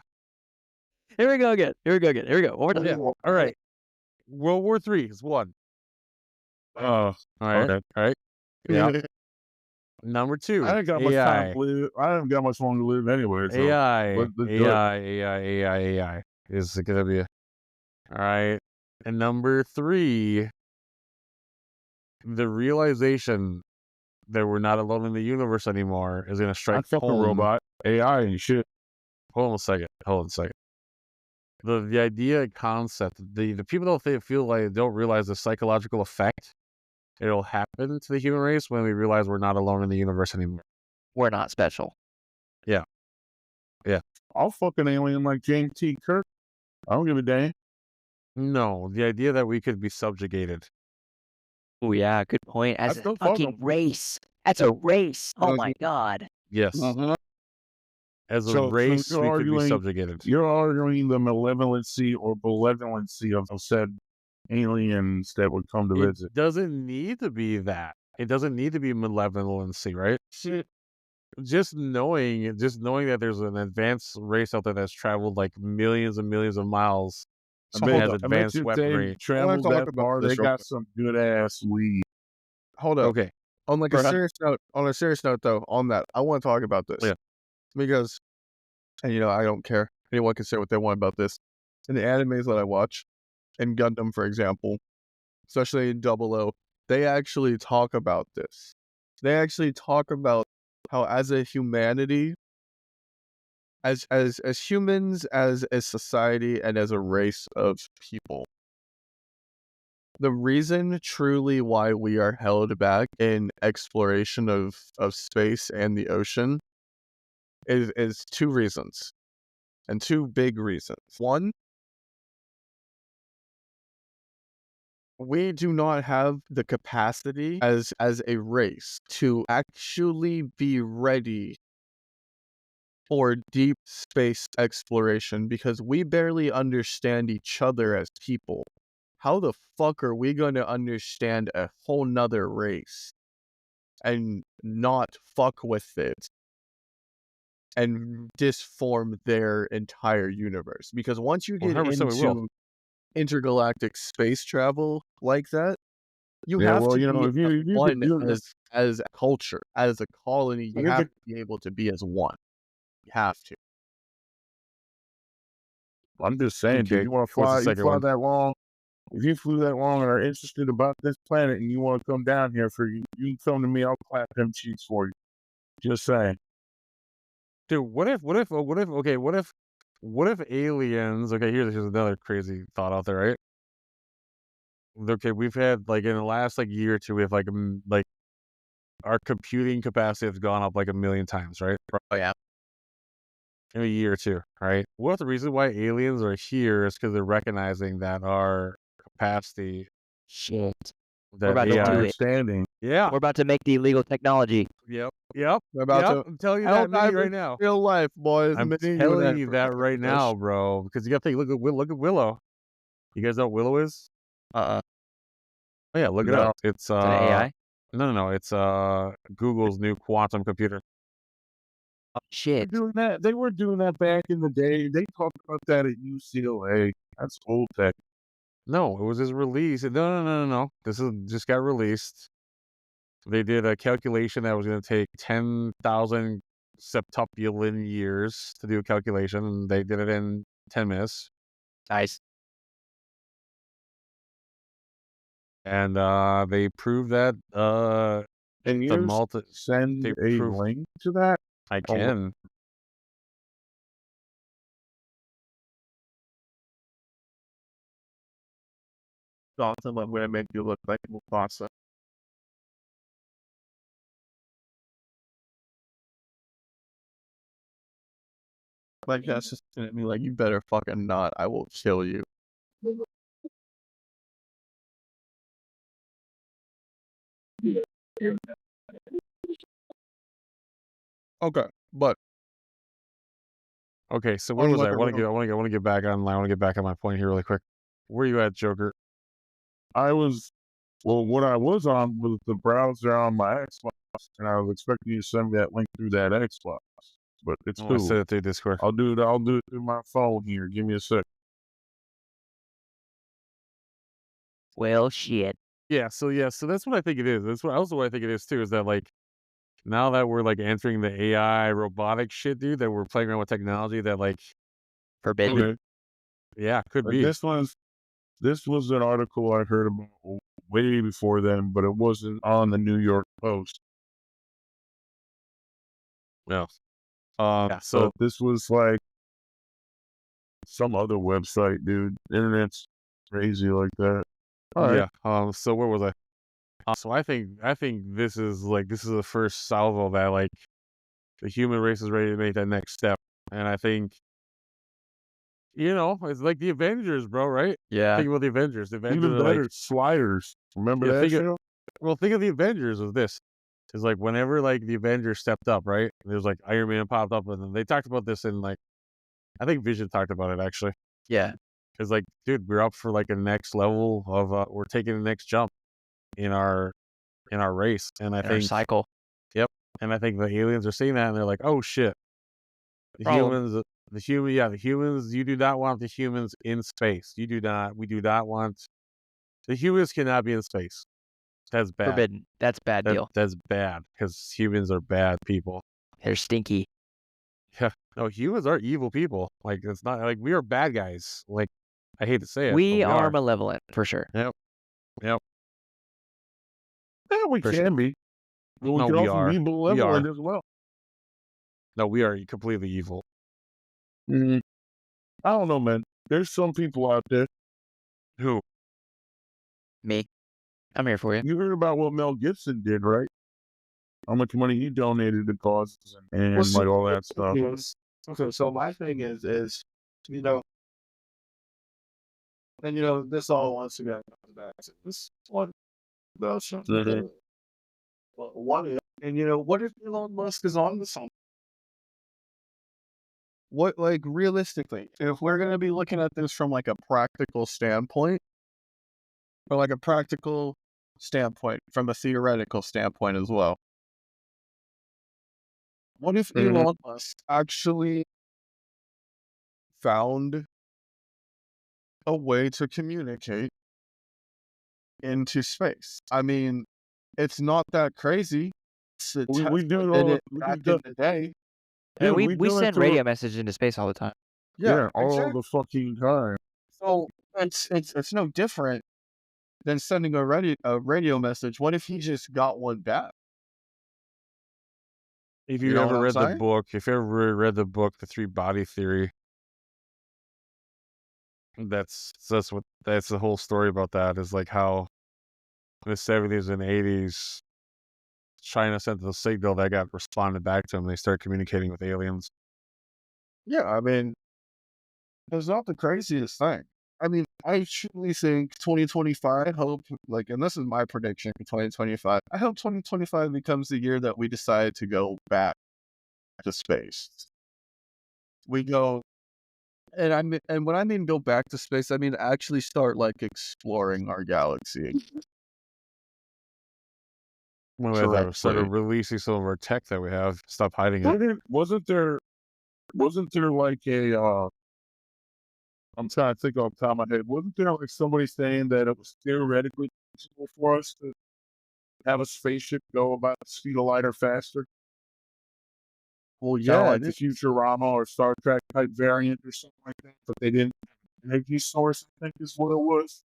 we go again. Here we go. One more time. Yeah. All right. World War III is one. Uh, All right. okay. All right. Yeah. Number two. I ain't got much time AI. to live. I haven't got much longer to live anyway. So AI. let's do it. AI is gonna be all right. And number three, the realization that we're not alone in the universe anymore is gonna I strike felt a home. robot, AI, and shit. Hold on a second. The idea and concept, the people don't feel like don't realize the psychological effect it'll happen to the human race when we realize we're not alone in the universe anymore. We're not special. I'll fuck an alien like James T. Kirk. I don't give a damn. No, the idea that we could be subjugated. Oh yeah, good point. As a still fuck 'em. fucking race. That's a race. Oh Okay. my god. Yes. As a So race, you're we could be arguing- subjugated. You're arguing the malevolency or benevolency of said aliens that would come to It visit. doesn't need to be that. It doesn't need to be malevolency, right? Just knowing that there's an advanced race out there that's traveled like millions and millions of miles. So and hold has up. advanced if weaponry. they traveled talk that about far, this they real got quick. some good ass weed. Hold up. Okay. On like a Bruh. serious note, though, on that, I want to talk about this. Yeah. Because, and I don't care. Anyone can say what they want about this. In the animes that I watch, in Gundam, for example, especially in 00, they actually talk about this. They actually talk about how, as a humanity, as humans, as a society, and as a race of people, the reason truly why we are held back in exploration of space and the ocean is two reasons, and two big reasons. One, we do not have the capacity as a race to actually be ready for deep space exploration because we barely understand each other as people. How the fuck are we going to understand a whole nother race and not fuck with it and disform their entire universe? Because once you get 100% we will. into intergalactic space travel like that, you Yeah, have well, to you know, be if you one could do this, as a culture, as a colony. You You have could- to be able to be as one. You have to. I'm just saying, Okay, dude, you want to what's the fly, you second fly one? that long. If you flew that long and are interested about this planet and you want to come down here for you can come to me. I'll clap them cheeks for you. Just saying. Dude, what if aliens, okay, here's another crazy thought out there, right? Okay, we've had like in the last like year or two, we have like our computing capacity has gone up like 1,000,000 times, right? Oh yeah. In a year or two, right? What if the reason why aliens are here is because they're recognizing that our capacity, Shit. that about to do AI, it. Understanding. yeah, We're about to make the illegal technology. yep, We're about to I'm telling you help that, me dive right in now. real life, boys. I'm Me, you, and telling you Edward. that right now, bro. Because you got to think, look at Willow. You guys know what Willow is? Uh-uh. Oh yeah, look it No. up. It's Is it an AI? no, it's Google's new quantum computer. Oh, shit. They were doing that back in the day. They talked about that at UCLA. That's old tech. No, it was just released. No. This is just got released. They did a calculation that was going to take 10,000 septuplin years to do a calculation, and they did it in 10 minutes. Nice. And they proved that Can the you send they a prove- link to that? I can. Awesome. I'm gonna make you look like Mufasa. Like that's just gonna be like, you better fucking not. I will kill you. Okay, but Okay, so where was I? I want Unlike to get back on. I want to get back on my point here really quick. Where are you at, Joker? What I was on was the browser on my Xbox, and I was expecting you to send me that link through that Xbox. But it's I cool. said it through Discord. I'll do it through my phone here. Give me a sec. Well, shit. Yeah, so that's what I think it is. That's what I think it is too. Is that like now that we're like entering the AI robotic shit, dude, that we're playing around with technology that like Forbidden. Okay. yeah could But be. this was an article I heard about way before then, but it wasn't on the New York Post. No. So So this was like some other website, dude. Internet's crazy like that. All right. yeah. So where was I? So I think this is the first salvo that like the human race is ready to make that next step, and I think it's like the Avengers, bro. Right? Yeah. Think about the Avengers. The Avengers Even are like better, Sliders. Remember Yeah, that show? think of the Avengers with this. It's like whenever like the Avengers stepped up, right? There's like Iron Man popped up, and then they talked about this in like I think Vision talked about it actually. Yeah. It's like, dude, we're up for like a next level of we're taking the next jump in our race, and I In our think cycle. and I think the aliens are seeing that, and they're like, oh shit, the Problem. humans. You do not want the humans in space. We do not want the humans cannot be in space. That's bad. Forbidden. That's bad deal. That's bad because humans are bad people. They're stinky. Yeah, no, humans are evil people. Like it's not like we are bad guys. Like I hate to say it, We but are malevolent for sure. Yep. Yeah, we For can be. But we No, can we also are. be We malevolent are. as well. No, we are completely evil. I don't know, man. There's some people out there. Who? Me. I'm here for you. You heard about what Mel Gibson did, right? How much money he donated to causes and Well, see, like all that stuff. Okay, so my thing is, and this all once again comes back to this one about something. Mhm. Well, what if, and what if Elon Musk is on to something? What, like, realistically, if we're going to be looking at this from like a practical standpoint, or like a practical standpoint from a theoretical standpoint as well, what if Mhm. Elon Musk actually found a way to communicate into space? I mean, it's not that crazy. We do it Did all. it back in the day. And Dude, we do it send to radio messages into space all the time. Yeah, all exactly. the fucking time. So it's no different than sending a radio message. What if he just got one back? If You you know ever what I'm read the saying? book, The Three Body Theory, that's the whole story about that. Is like how in the 70s and 80s, China sent the signal that got responded back to them. They started communicating with aliens. Yeah, I mean, it's not the craziest thing. I mean, I truly think 2025, I hope, like, and this is my prediction for 2025, I hope 2025 becomes the year that we decide to go back to space. We go, and when I mean go back to space, I mean actually start, like, exploring our galaxy. When we started Correctly. releasing some of our tech that we have, stop hiding it. Wasn't there like a I'm trying to think off the top of my head. Wasn't there like somebody saying that it was theoretically possible for us to have a spaceship go about the speed of light or faster? Well, Kind of yeah, like the Futurama or Star Trek type variant or something like that, but they didn't have an energy source, I think is what it was.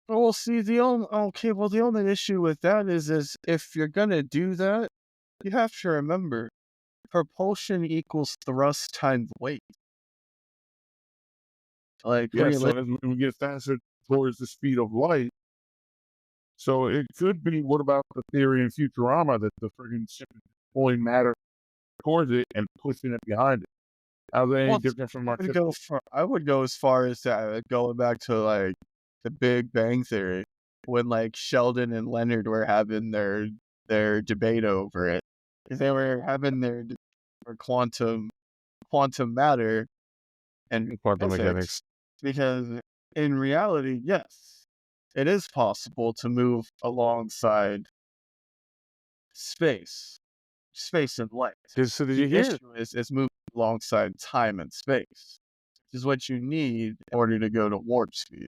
well, see, the only issue with that is if you're gonna do that, you have to remember propulsion equals thrust times weight. Like, Yeah, so as we get faster towards the speed of light, so it could be, what about the theory in Futurama that the friggin' ship is pulling matter towards it and pushing it behind it? How's that any Well, different from our I would go as far as that, going back to like the Big Bang Theory, when like Sheldon and Leonard were having their debate over it. They were having their for quantum matter and Quantum physics, mechanics. because in reality, yes, it is possible to move alongside space and light. So did The you hear? issue is moving alongside time and space, which is what you need in order to go to warp speed,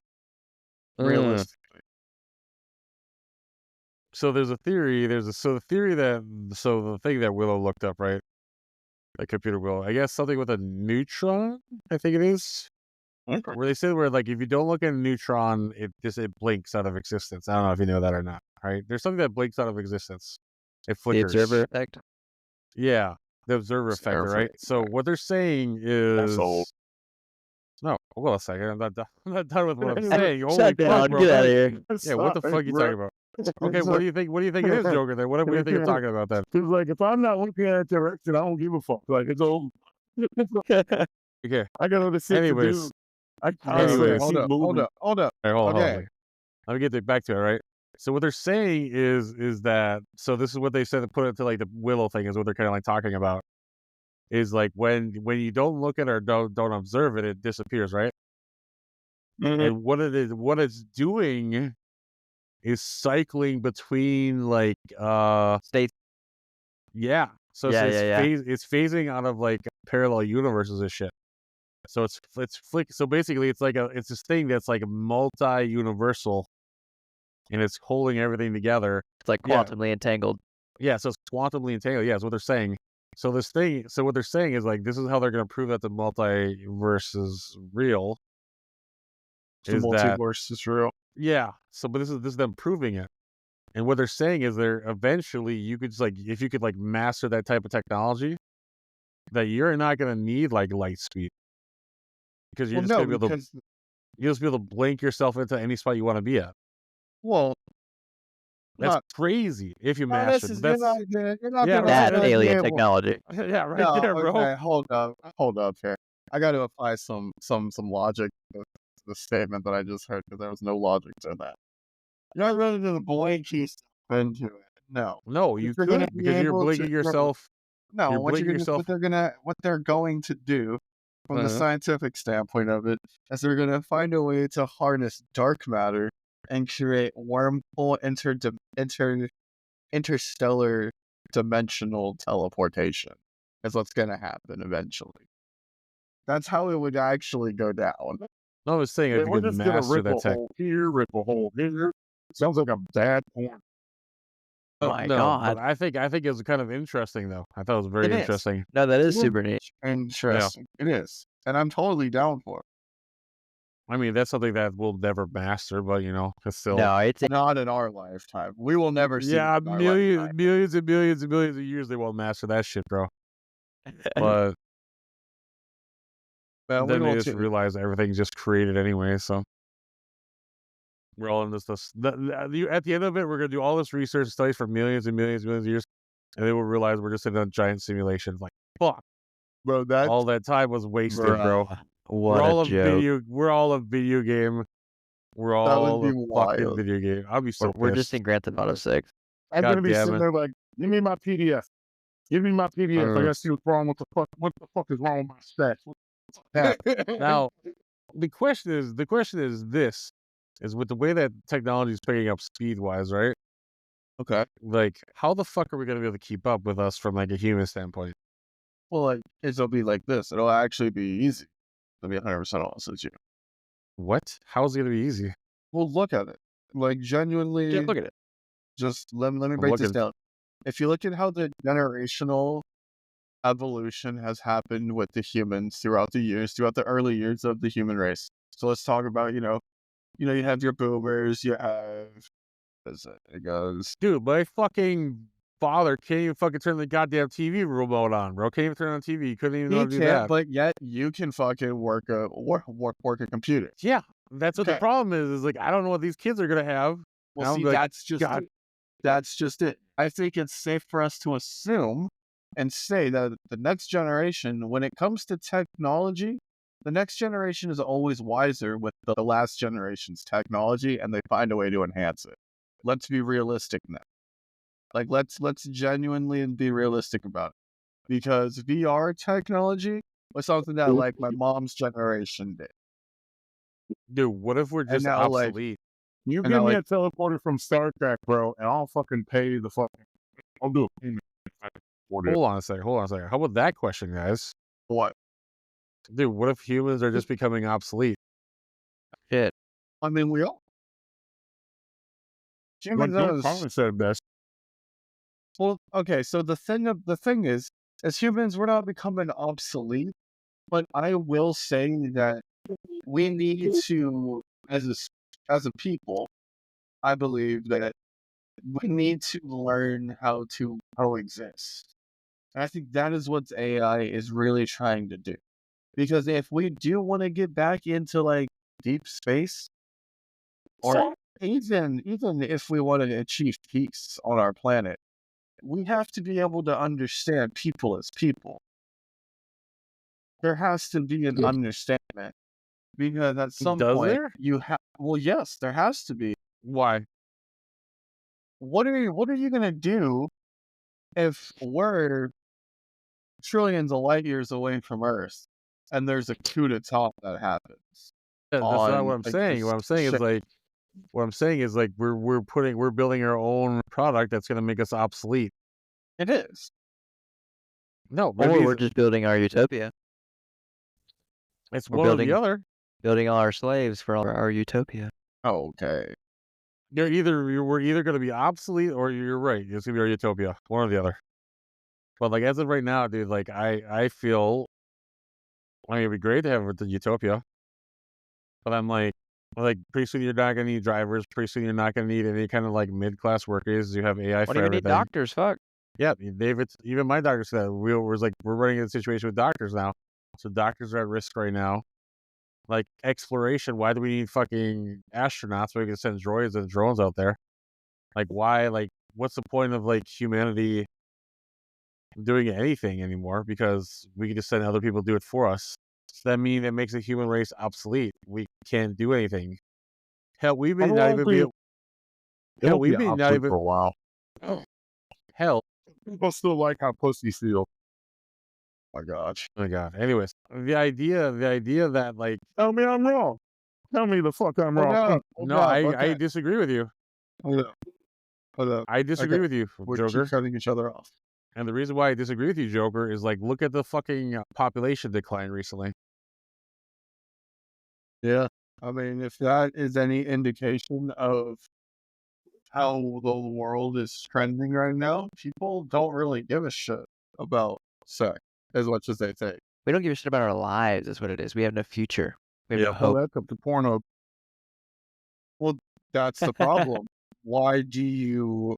realistically. So there's a theory. The thing that Willow looked up, right? Like computer Willow, I guess something with a neutron. I think it is. Okay. Where they said where like if you don't look at a neutron, it blinks out of existence. I don't know if you know that or not. Right? There's something that blinks out of existence. It The flickers. observer effect. Yeah, the observer effect, Observer right? So what they're saying is That's old. no. Hold on a second. I'm not done with what I'm Shut saying. Holy down. fuck, bro. Get out of here. Yeah, what the fuck are you talking about? Okay, what do you think? What do you think it is, Joker? Then what do you think I'm talking about then? Because like if I'm not looking at that direction, I don't give a fuck. Like it's over. Okay. I got other shit to do. Anyways, I constantly Anyways. hold keep up, moving. hold up, hold up. all right, hold on, hold on a Okay. second. Let me get back to it, right? So what they're saying is that this is what they said to put it to like the Willow thing is what they're kind of like talking about is like when you don't look at it or don't observe it, it disappears, right? Mhm. And what it's doing is cycling between like States. yeah. So Yeah, it's phasing out of like parallel universes and shit. So it's so basically it's this thing that's like multi-universal and it's holding everything together. It's like Yeah. quantumly entangled. Yeah, so it's quantumly entangled. Yeah, that's what they're saying. So what they're saying is like this is how they're going to prove that the multiverse is real. The Is that multiverse is real. yeah? So but this is them proving it. And what they're saying is they're eventually you could just like if you could like master that type of technology, that you're not going to need like light speed because you're Well, just no, going to be able to because you'll just be able to blink yourself into any spot you want to be at. well, That's not crazy if you no, master. this is But you're that's not yeah, gonna right. That's really be alien able. technology. yeah, right No, there, bro. okay, hold up here. I got to apply some logic to the statement that I just heard because there was no logic to that. You're not really gonna blink yourself into it. No, No, what you you're gonna could be because you're able to blinking yourself. no, You're what blinking yourself. what they're going to do from the scientific standpoint of it is they're gonna find a way to harness dark matter and create wormhole interstellar dimensional teleportation. Is what's gonna happen eventually. That's how it would actually go down. No, I was saying Yeah, if you we're could just gonna master rip that a tech. hole here, rip a hole here. Sounds like a bad porn. My No, God. but I think it was kind of interesting though. I thought it was very It is. interesting. No, that is It super neat. Interesting. It is. And I'm totally down for it. I mean, that's something that we'll never master, but it's still No, it's Not in our lifetime. We will never see yeah, it in our millions, lifetime. millions and millions and millions of years they won't master that shit, bro. But Man, we then they will just too. realize everything's just created anyway. So we're all in this. At the end of it, we're gonna do all this research studies for millions and millions and millions of years, and then we'll realize we're just in a giant simulation. Like fuck, Bro, that's all that time was wasted, bro. Bruh, what a joke. We're all a video game. We're that would all be a fucking wild. video game. I'll be so We're just pissed. in Grand Theft Auto 6. I'm God gonna be damn sitting it. there like, give me my PDF. Give me my PDF. I gotta see what's wrong. What the fuck is wrong with my stats? What the fuck? Now, the question is this: is with the way that technology is picking up speed wise, right? Okay. Like, how the fuck are we gonna be able to keep up with us from like a human standpoint? Well, like, it'll be like this. It'll actually be easy. It'll be 100% honest with you. What? How is it gonna be easy? Well, look at it. Like, genuinely, Yeah, look at it. just let me I'm break this looking. down. If you look at how the generational evolution has happened with the humans throughout the years, throughout the early years of the human race. So let's talk about, you have your boomers, you have, as it goes. Dude, my fucking father can't even fucking turn the goddamn TV remote on, bro. Can't even turn on TV. He couldn't even know He how to do can't, that. but yet you can fucking work a computer. Yeah, that's what the Okay. problem is. Is like I don't know what these kids are gonna have. Well, I'm see, like, that's just God. that's just it. I think it's safe for us to assume and say that the next generation, when it comes to technology, the next generation is always wiser with the last generation's technology, and they find a way to enhance it. Let's be realistic now. Like, let's genuinely be realistic about it, because VR technology was something that like my mom's generation did, Dude, what if we're and just now like obsolete? You and give now me like a teleporter from Star Trek, bro, and I'll fucking pay the fucking. I'll do a payment for it. Hold on a second. How about that question, guys? what? Dude, what if humans are just becoming obsolete? Shit. I mean, we all Like humans George are Carlin said best. well. Okay, so the thing is, as humans, we're not becoming obsolete, but I will say that we need to, as a people, I believe that we need to learn how to coexist. And I think that is what AI is really trying to do. Because if we do want to get back into like deep space, or even if we want to achieve peace on our planet, we have to be able to understand people as people. There has to be an understanding, because at some Does point there? you have. Well, yes, there has to be. Why? What are you gonna do if we're trillions of light years away from Earth, and there's a coup d'etat that happens That's not what on I'm like saying. this What I'm saying is ship? like, we're building our own product that's gonna make us obsolete. It is. No, Or maybe we're just building our utopia. it's We're one or the other. building all our slaves for our utopia. Okay. We're either gonna be obsolete or you're right. It's gonna be our utopia. One or the other. But like as of right now, dude, like I feel it'd be great to have the utopia. But I'm like pretty soon you're not gonna need drivers. Pretty soon you're not gonna need any kind of like mid class workers. You have AI Why for do you need everything. doctors? Fuck. Yeah, David. Even my doctor said we're running into a situation with doctors now. So doctors are at risk right now. Like exploration, why do we need fucking astronauts so we can send droids and drones out there? Like why? Like what's the point of like humanity doing anything anymore? Because we can just send other people to do it for us. So that means it makes the human race obsolete. We can't do anything. Hell, we may I not even be. it'll Hell, we be may not obsolete even. for a while. Hell, People still like how pussy feel. Oh my gosh. oh my god. Anyways, the idea that like Tell me I'm wrong. Tell me the fuck I'm Hold wrong. up. no, Hold up. I Okay. disagree with you. Hold up. Hold up. I disagree Okay. with you, We Joker. keep cutting each other off. And the reason why I disagree with you, Joker, is like look at the fucking population decline recently. Yeah. I mean, if that is any indication of how the world is trending right now, people don't really give a shit about sex as much as they think. We don't give a shit about our lives. That's what it is. We have no future. We have no Yeah. Well, hope. that's up to porno. That's the problem. Why do you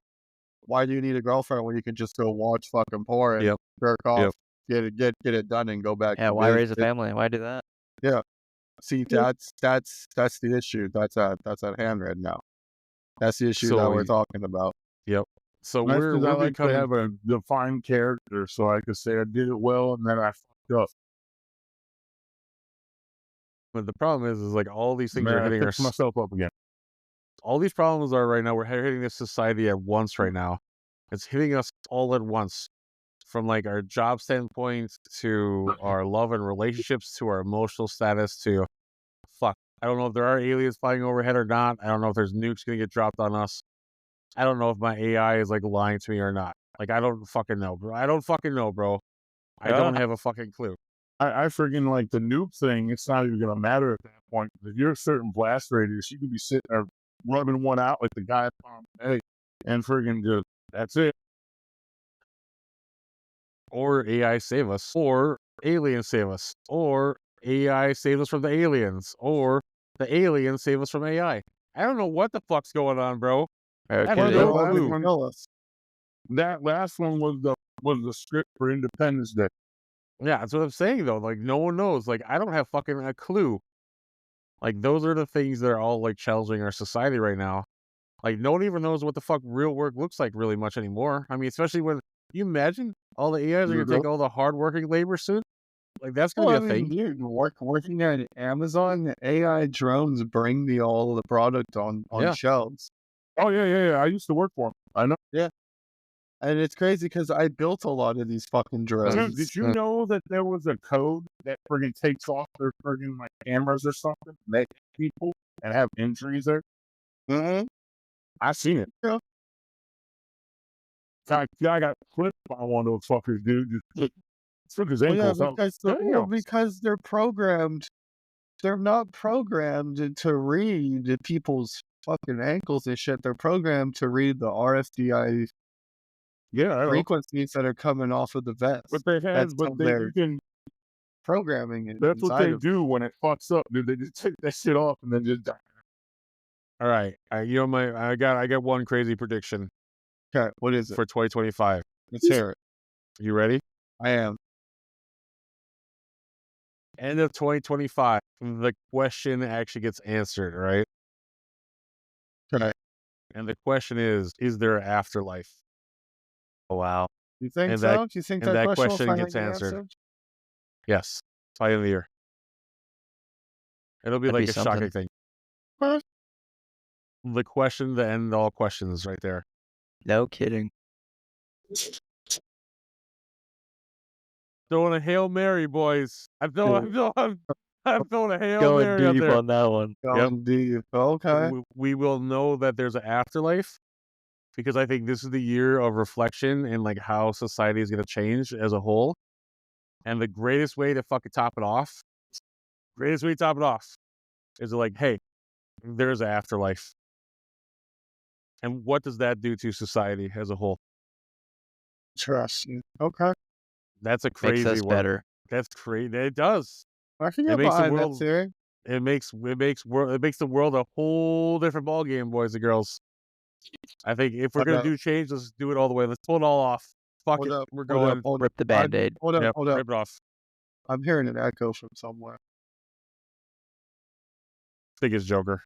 need a girlfriend when you can just go watch fucking porn, Yep. jerk off, Yep. get it done, and go back Yeah, to why raise a business? family? Why do that? Yeah. See, that's the issue. That's at hand right now. That's the issue that So we're talking about. yep. So That's we're because I like to becoming. have a defined character, so I could say I did it well and then I fucked up. But the problem is like all these things Man, are I hitting our. fixed myself up again. All these problems are right now. We're hitting this society at once right now. It's hitting us all at once, from like our job standpoint to our love and relationships to our emotional status to fuck. I don't know if there are aliens flying overhead or not. I don't know if there's nukes gonna get dropped on us. I don't know if my AI is like lying to me or not. Like I don't fucking know, bro. I don't fucking know, bro. I don't have a fucking clue. I freaking like the nuke thing. It's not even gonna matter at that point. If you're a certain blast radius, you could be sitting there rubbing one out like the guy at Pompeii, and friggin' just that's it. Or AI save us, or aliens save us, or AI save us from the aliens, or the aliens save us from AI. I don't know what the fuck's going on, bro. I have Okay, Or the they're no last all clue. gonna kill us. That last one was the script for Independence Day. Yeah, that's what I'm saying though. Like no one knows. Like I don't have fucking a clue. Like those are the things that are all like challenging our society right now. Like no one even knows what the fuck real work looks like really much anymore. I mean, especially when you imagine all the AIs are gonna take all the hardworking labor soon. Like that's gonna Well, be I a thing. mean, dude, working at Amazon, AI drones bring all the product on Yeah. shelves. Oh yeah. I used to work for him. I know. And it's crazy because I built a lot of these fucking drones. Dude, did you know that there was a code that friggin' takes off their friggin' like cameras or something, and they hit people and have injuries there? Mm-hmm. I seen it. Yeah. Guy got clipped by one of those fuckers, dude. Just took his Well, yeah, ankles out. because they're programmed. They're not programmed to read people's fucking ankles and shit. They're programmed to read the RFDI Yeah, I know. frequencies that are coming off of the vest. But they That's had, but how they they're you can. programming it That's what inside they of. do when it fucks up, dude. They just take that shit off and then just die. All right. You know I got one crazy prediction Okay, what is it? for 2025. Let's hear it. You ready? I am. End of 2025, the question actually gets answered, right? Okay. And the question is there an afterlife? Oh, wow. You think And so? that Do you think and that that question will question finally gets get answered. answered? Yes, by the end of the year. It'll be That'd like be a shocking something. thing. What? The question, the end all questions, right there. No kidding. Throwing a Hail Mary, boys. I'm throwing a Hail Going Mary out deep there. on that one. Yep. Going deep. Okay. We will know that there's an afterlife because I think this is the year of reflection and like how society is going to change as a whole. And the greatest way to fucking top it off is like, hey, there's an afterlife. And what does that do to society as a whole? Interesting. Okay. That's a Makes crazy us one. better. That's crazy. It does. I can It get makes the behind that world. theory. It makes the world a whole different ballgame, boys and girls. I think if we're Hold gonna up. do change, let's do it all the way. Let's pull it all off. Fuck Hold it. up. We're Hold up. going. Hold up. Rip the Band-Aid. Hold up. Yep, Hold up. rip it off. I'm hearing an echo from somewhere. I think it's Joker.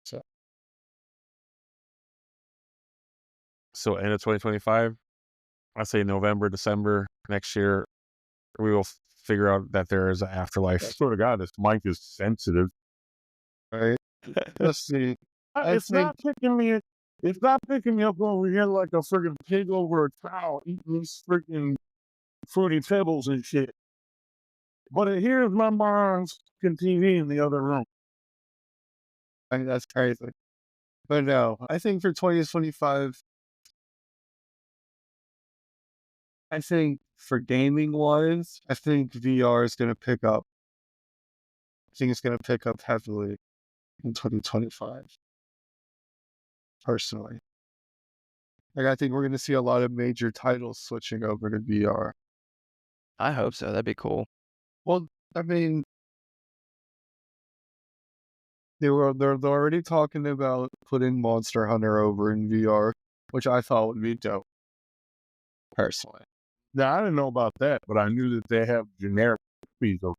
So- So end of 2025, I say November, December next year, we will figure out that there is an I afterlife. swear to God, this mic is sensitive. Right. Let's see. I It's think- not picking me. It's not picking me up over here like a freaking pig over a cow eating these freaking fruity pebbles and shit. But it hears my mom's fucking TV in the other room. I think that's crazy. But no, I think for 2025, I think for gaming wise, I think VR is going to pick up. I think it's going to pick up heavily in 2025. Personally. Like, I think we're going to see a lot of major titles switching over to VR. I hope so. That'd be cool. Well, I mean, they're already talking about putting Monster Hunter over in VR, which I thought would be dope. Personally. Now, I didn't know about that, but I knew that they have generic copies of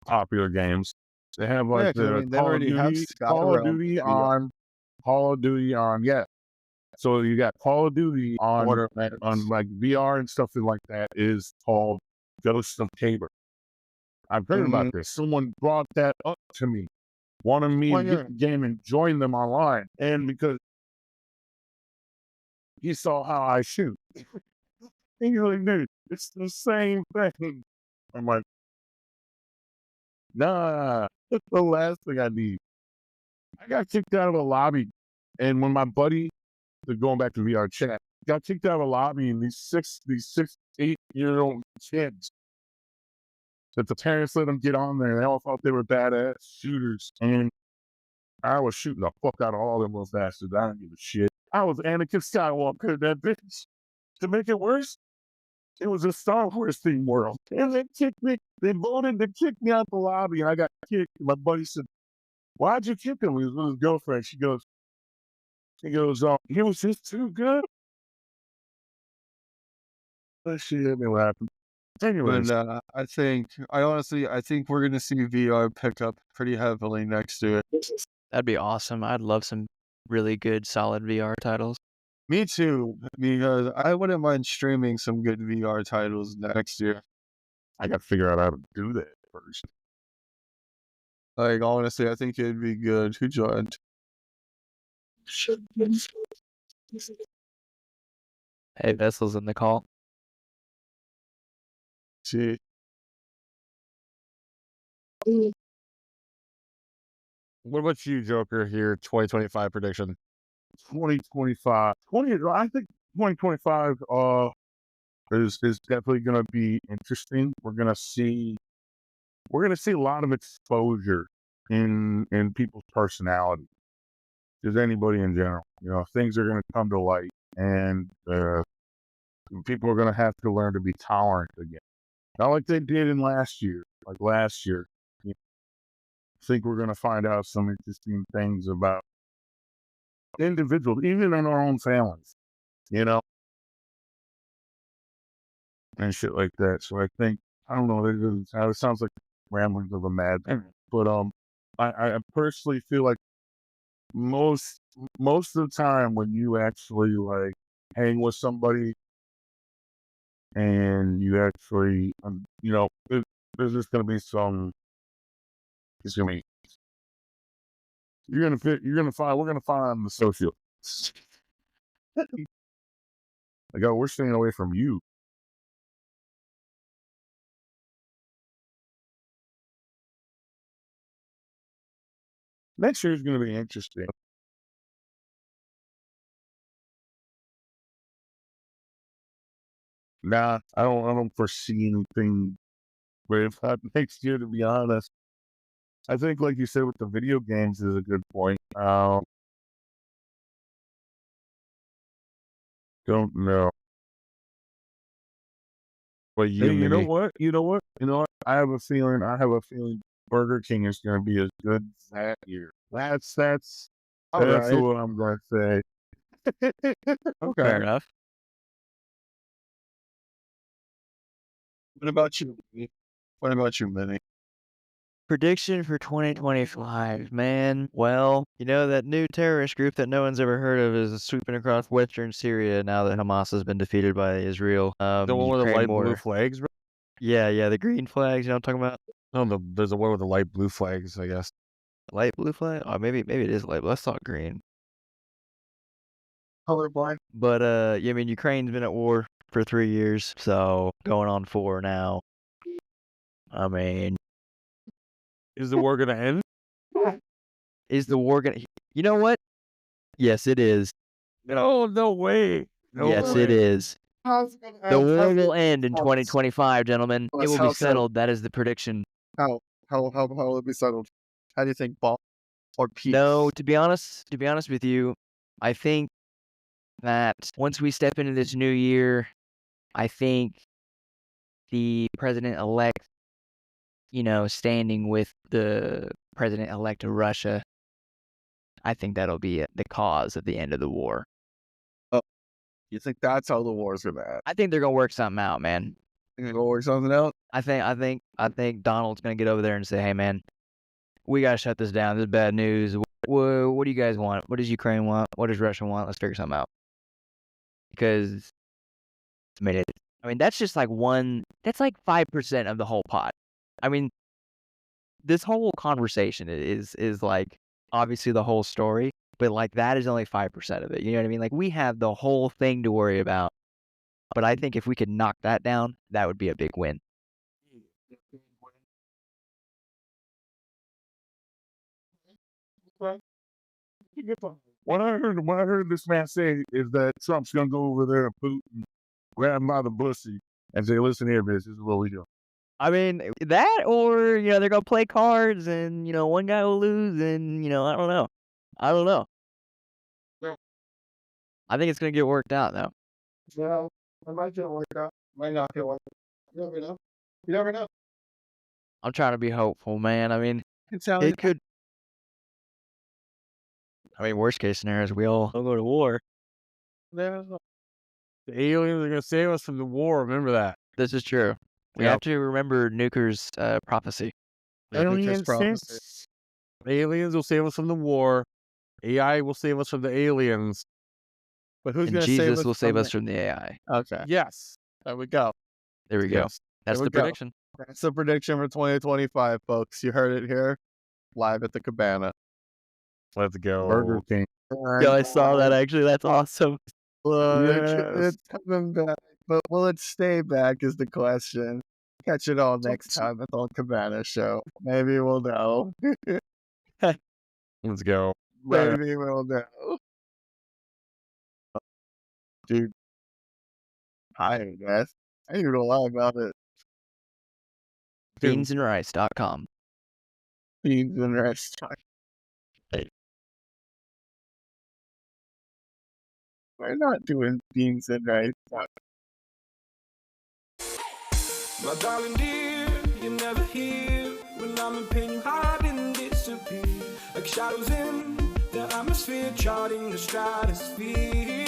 popular games. They have like Yeah, 'cause, I the mean, they Call of already have Duty, Call of Skyrim Duty in VR. on, Call of Duty on, yeah. So you got Call of Duty on Borderlands. like VR and stuff like that is called Ghosts of Tabor. I've heard about this. Someone brought that up to me, wanted me Well, to yeah. get the game and join them online, and because he saw how I shoot, he's like, dude, it's the same thing. I'm like, nah, that's the last thing I need. I got kicked out of a lobby, and when my buddy, going back to VR chat, got kicked out of a lobby, and these 8-year-old kids that the parents let them get on there, they all thought they were badass shooters, and I was shooting the fuck out of all them little bastards. I don't give a shit. I was Anakin Skywalker, that bitch. To make it worse, it was a Star Wars themed world. And they kicked me. They voted to kick me out the lobby, and I got kicked. My buddy said, "Why'd you kick him?" He was with his girlfriend. He goes, he was just too good. That shit hit me laughing. Anyways, But I think we're going to see VR pick up pretty heavily next year. That'd be awesome. I'd love some really good, solid VR titles. Me too, because I wouldn't mind streaming some good VR titles next year. I got to figure out how to do that first. Like, honestly, I think it'd be good. Who joined? Hey, Vessel's in the call. See. What about you, Joker? Your 2025 prediction? 2025. I think 2025 is definitely going to be interesting. We're going to see a lot of exposure in people's personality. Just anybody in general, things are going to come to light, and people are going to have to learn to be tolerant again. Not like they did in last year. Like last year, I think we're going to find out some interesting things about individuals, even in our own families, and shit like that. So I think, I don't know, it sounds like ramblings of a madman, but I personally feel like most of the time when you actually like hang with somebody and you actually, there's just gonna be some. It's gonna be. You're gonna find. We're gonna find the social. Like, oh, we're staying away from you. Next year is gonna be interesting. Nah, I don't foresee anything great about next year, to be honest. I think, like you said, with the video games is a good point. Don't know. But Hey, you know mini. what? You know what? I have a feeling Burger King is gonna be as good that year. That's All right. what I'm gonna say. Okay. Fair enough. What about you? Minnie? What about you, Minnie? Prediction for 2025, man. Well, that new terrorist group that no one's ever heard of is sweeping across Western Syria now that Hamas has been defeated by Israel. The one with the Ukraine light blue border. flags, bro? Yeah, the green flags. You know what I'm talking about? No, there's a one with the light blue flags, I guess. Light blue flag? Oh, maybe it is light blue. Let's talk green. Colorblind. But yeah, I mean, Ukraine's been at war for 3 years, so going on 4 now. I mean, Is the war gonna end? is the war gonna? You know what? Yes, it is. No way. No Yes, way. it is. The war will end in 2025, gentlemen. It Let's will be hope so. settled. That is the prediction. How will it be settled? How do you think bomb or peace? No, to be honest with you, I think that once we step into this new year, I think the president-elect, standing with the president-elect of Russia, I think that'll be the cause of the end of the war. You think that's how the war's gonna end? I think they're gonna work something out, man. You gonna go work something out? I think Donald's gonna get over there and say, "Hey, man, we gotta shut this down. This is bad news. What do you guys want? What does Ukraine want? What does Russia want? Let's figure something out." Because that's just like that's like 5% of the whole pot. I mean, this whole conversation is like obviously the whole story, but like that is only 5% of it. You know what I mean? Like we have the whole thing to worry about. But I think if we could knock that down, that would be a big win. What I heard this man say is that Trump's gonna go over there and Putin, grab him by the pussy, and say, "Listen here, bitch, this is what we do." I mean, that or, they're going to play cards and, one guy will lose and, I don't know. I think it's going to get worked out, though. Well, it might get worked out. Might not get worked out. You never know. You never know. I'm trying to be hopeful, man. I mean, It could. I mean, worst case scenario is we all go to war. The aliens are gonna save us from the war. Remember that. This is true. We Yep. have to remember Nuker's prophecy. Aliens will save us from the war. AI will save us from the aliens. But who's And gonna save Jesus us will save from us from the AI. Okay. Yes. There we go. There we go. Yes. That's There we the go. prediction. That's the prediction for 2025, folks. You heard it here, live at the Cabana. Let's go. Burger King. Yo, I saw that actually. That's awesome. Look, Yes. it's coming back, but will it stay back is the question. Catch it all next time at the Cabana Show. Maybe we'll know. Let's go. Maybe we'll know. Dude, I guess. I didn't know a lot about it. Beansandrice.com. Beans and rice. We're not doing beans and rice. My darling dear, you're never here. When I'm in pain, you hide and disappear. Like shadows in the atmosphere, charting the stratosphere.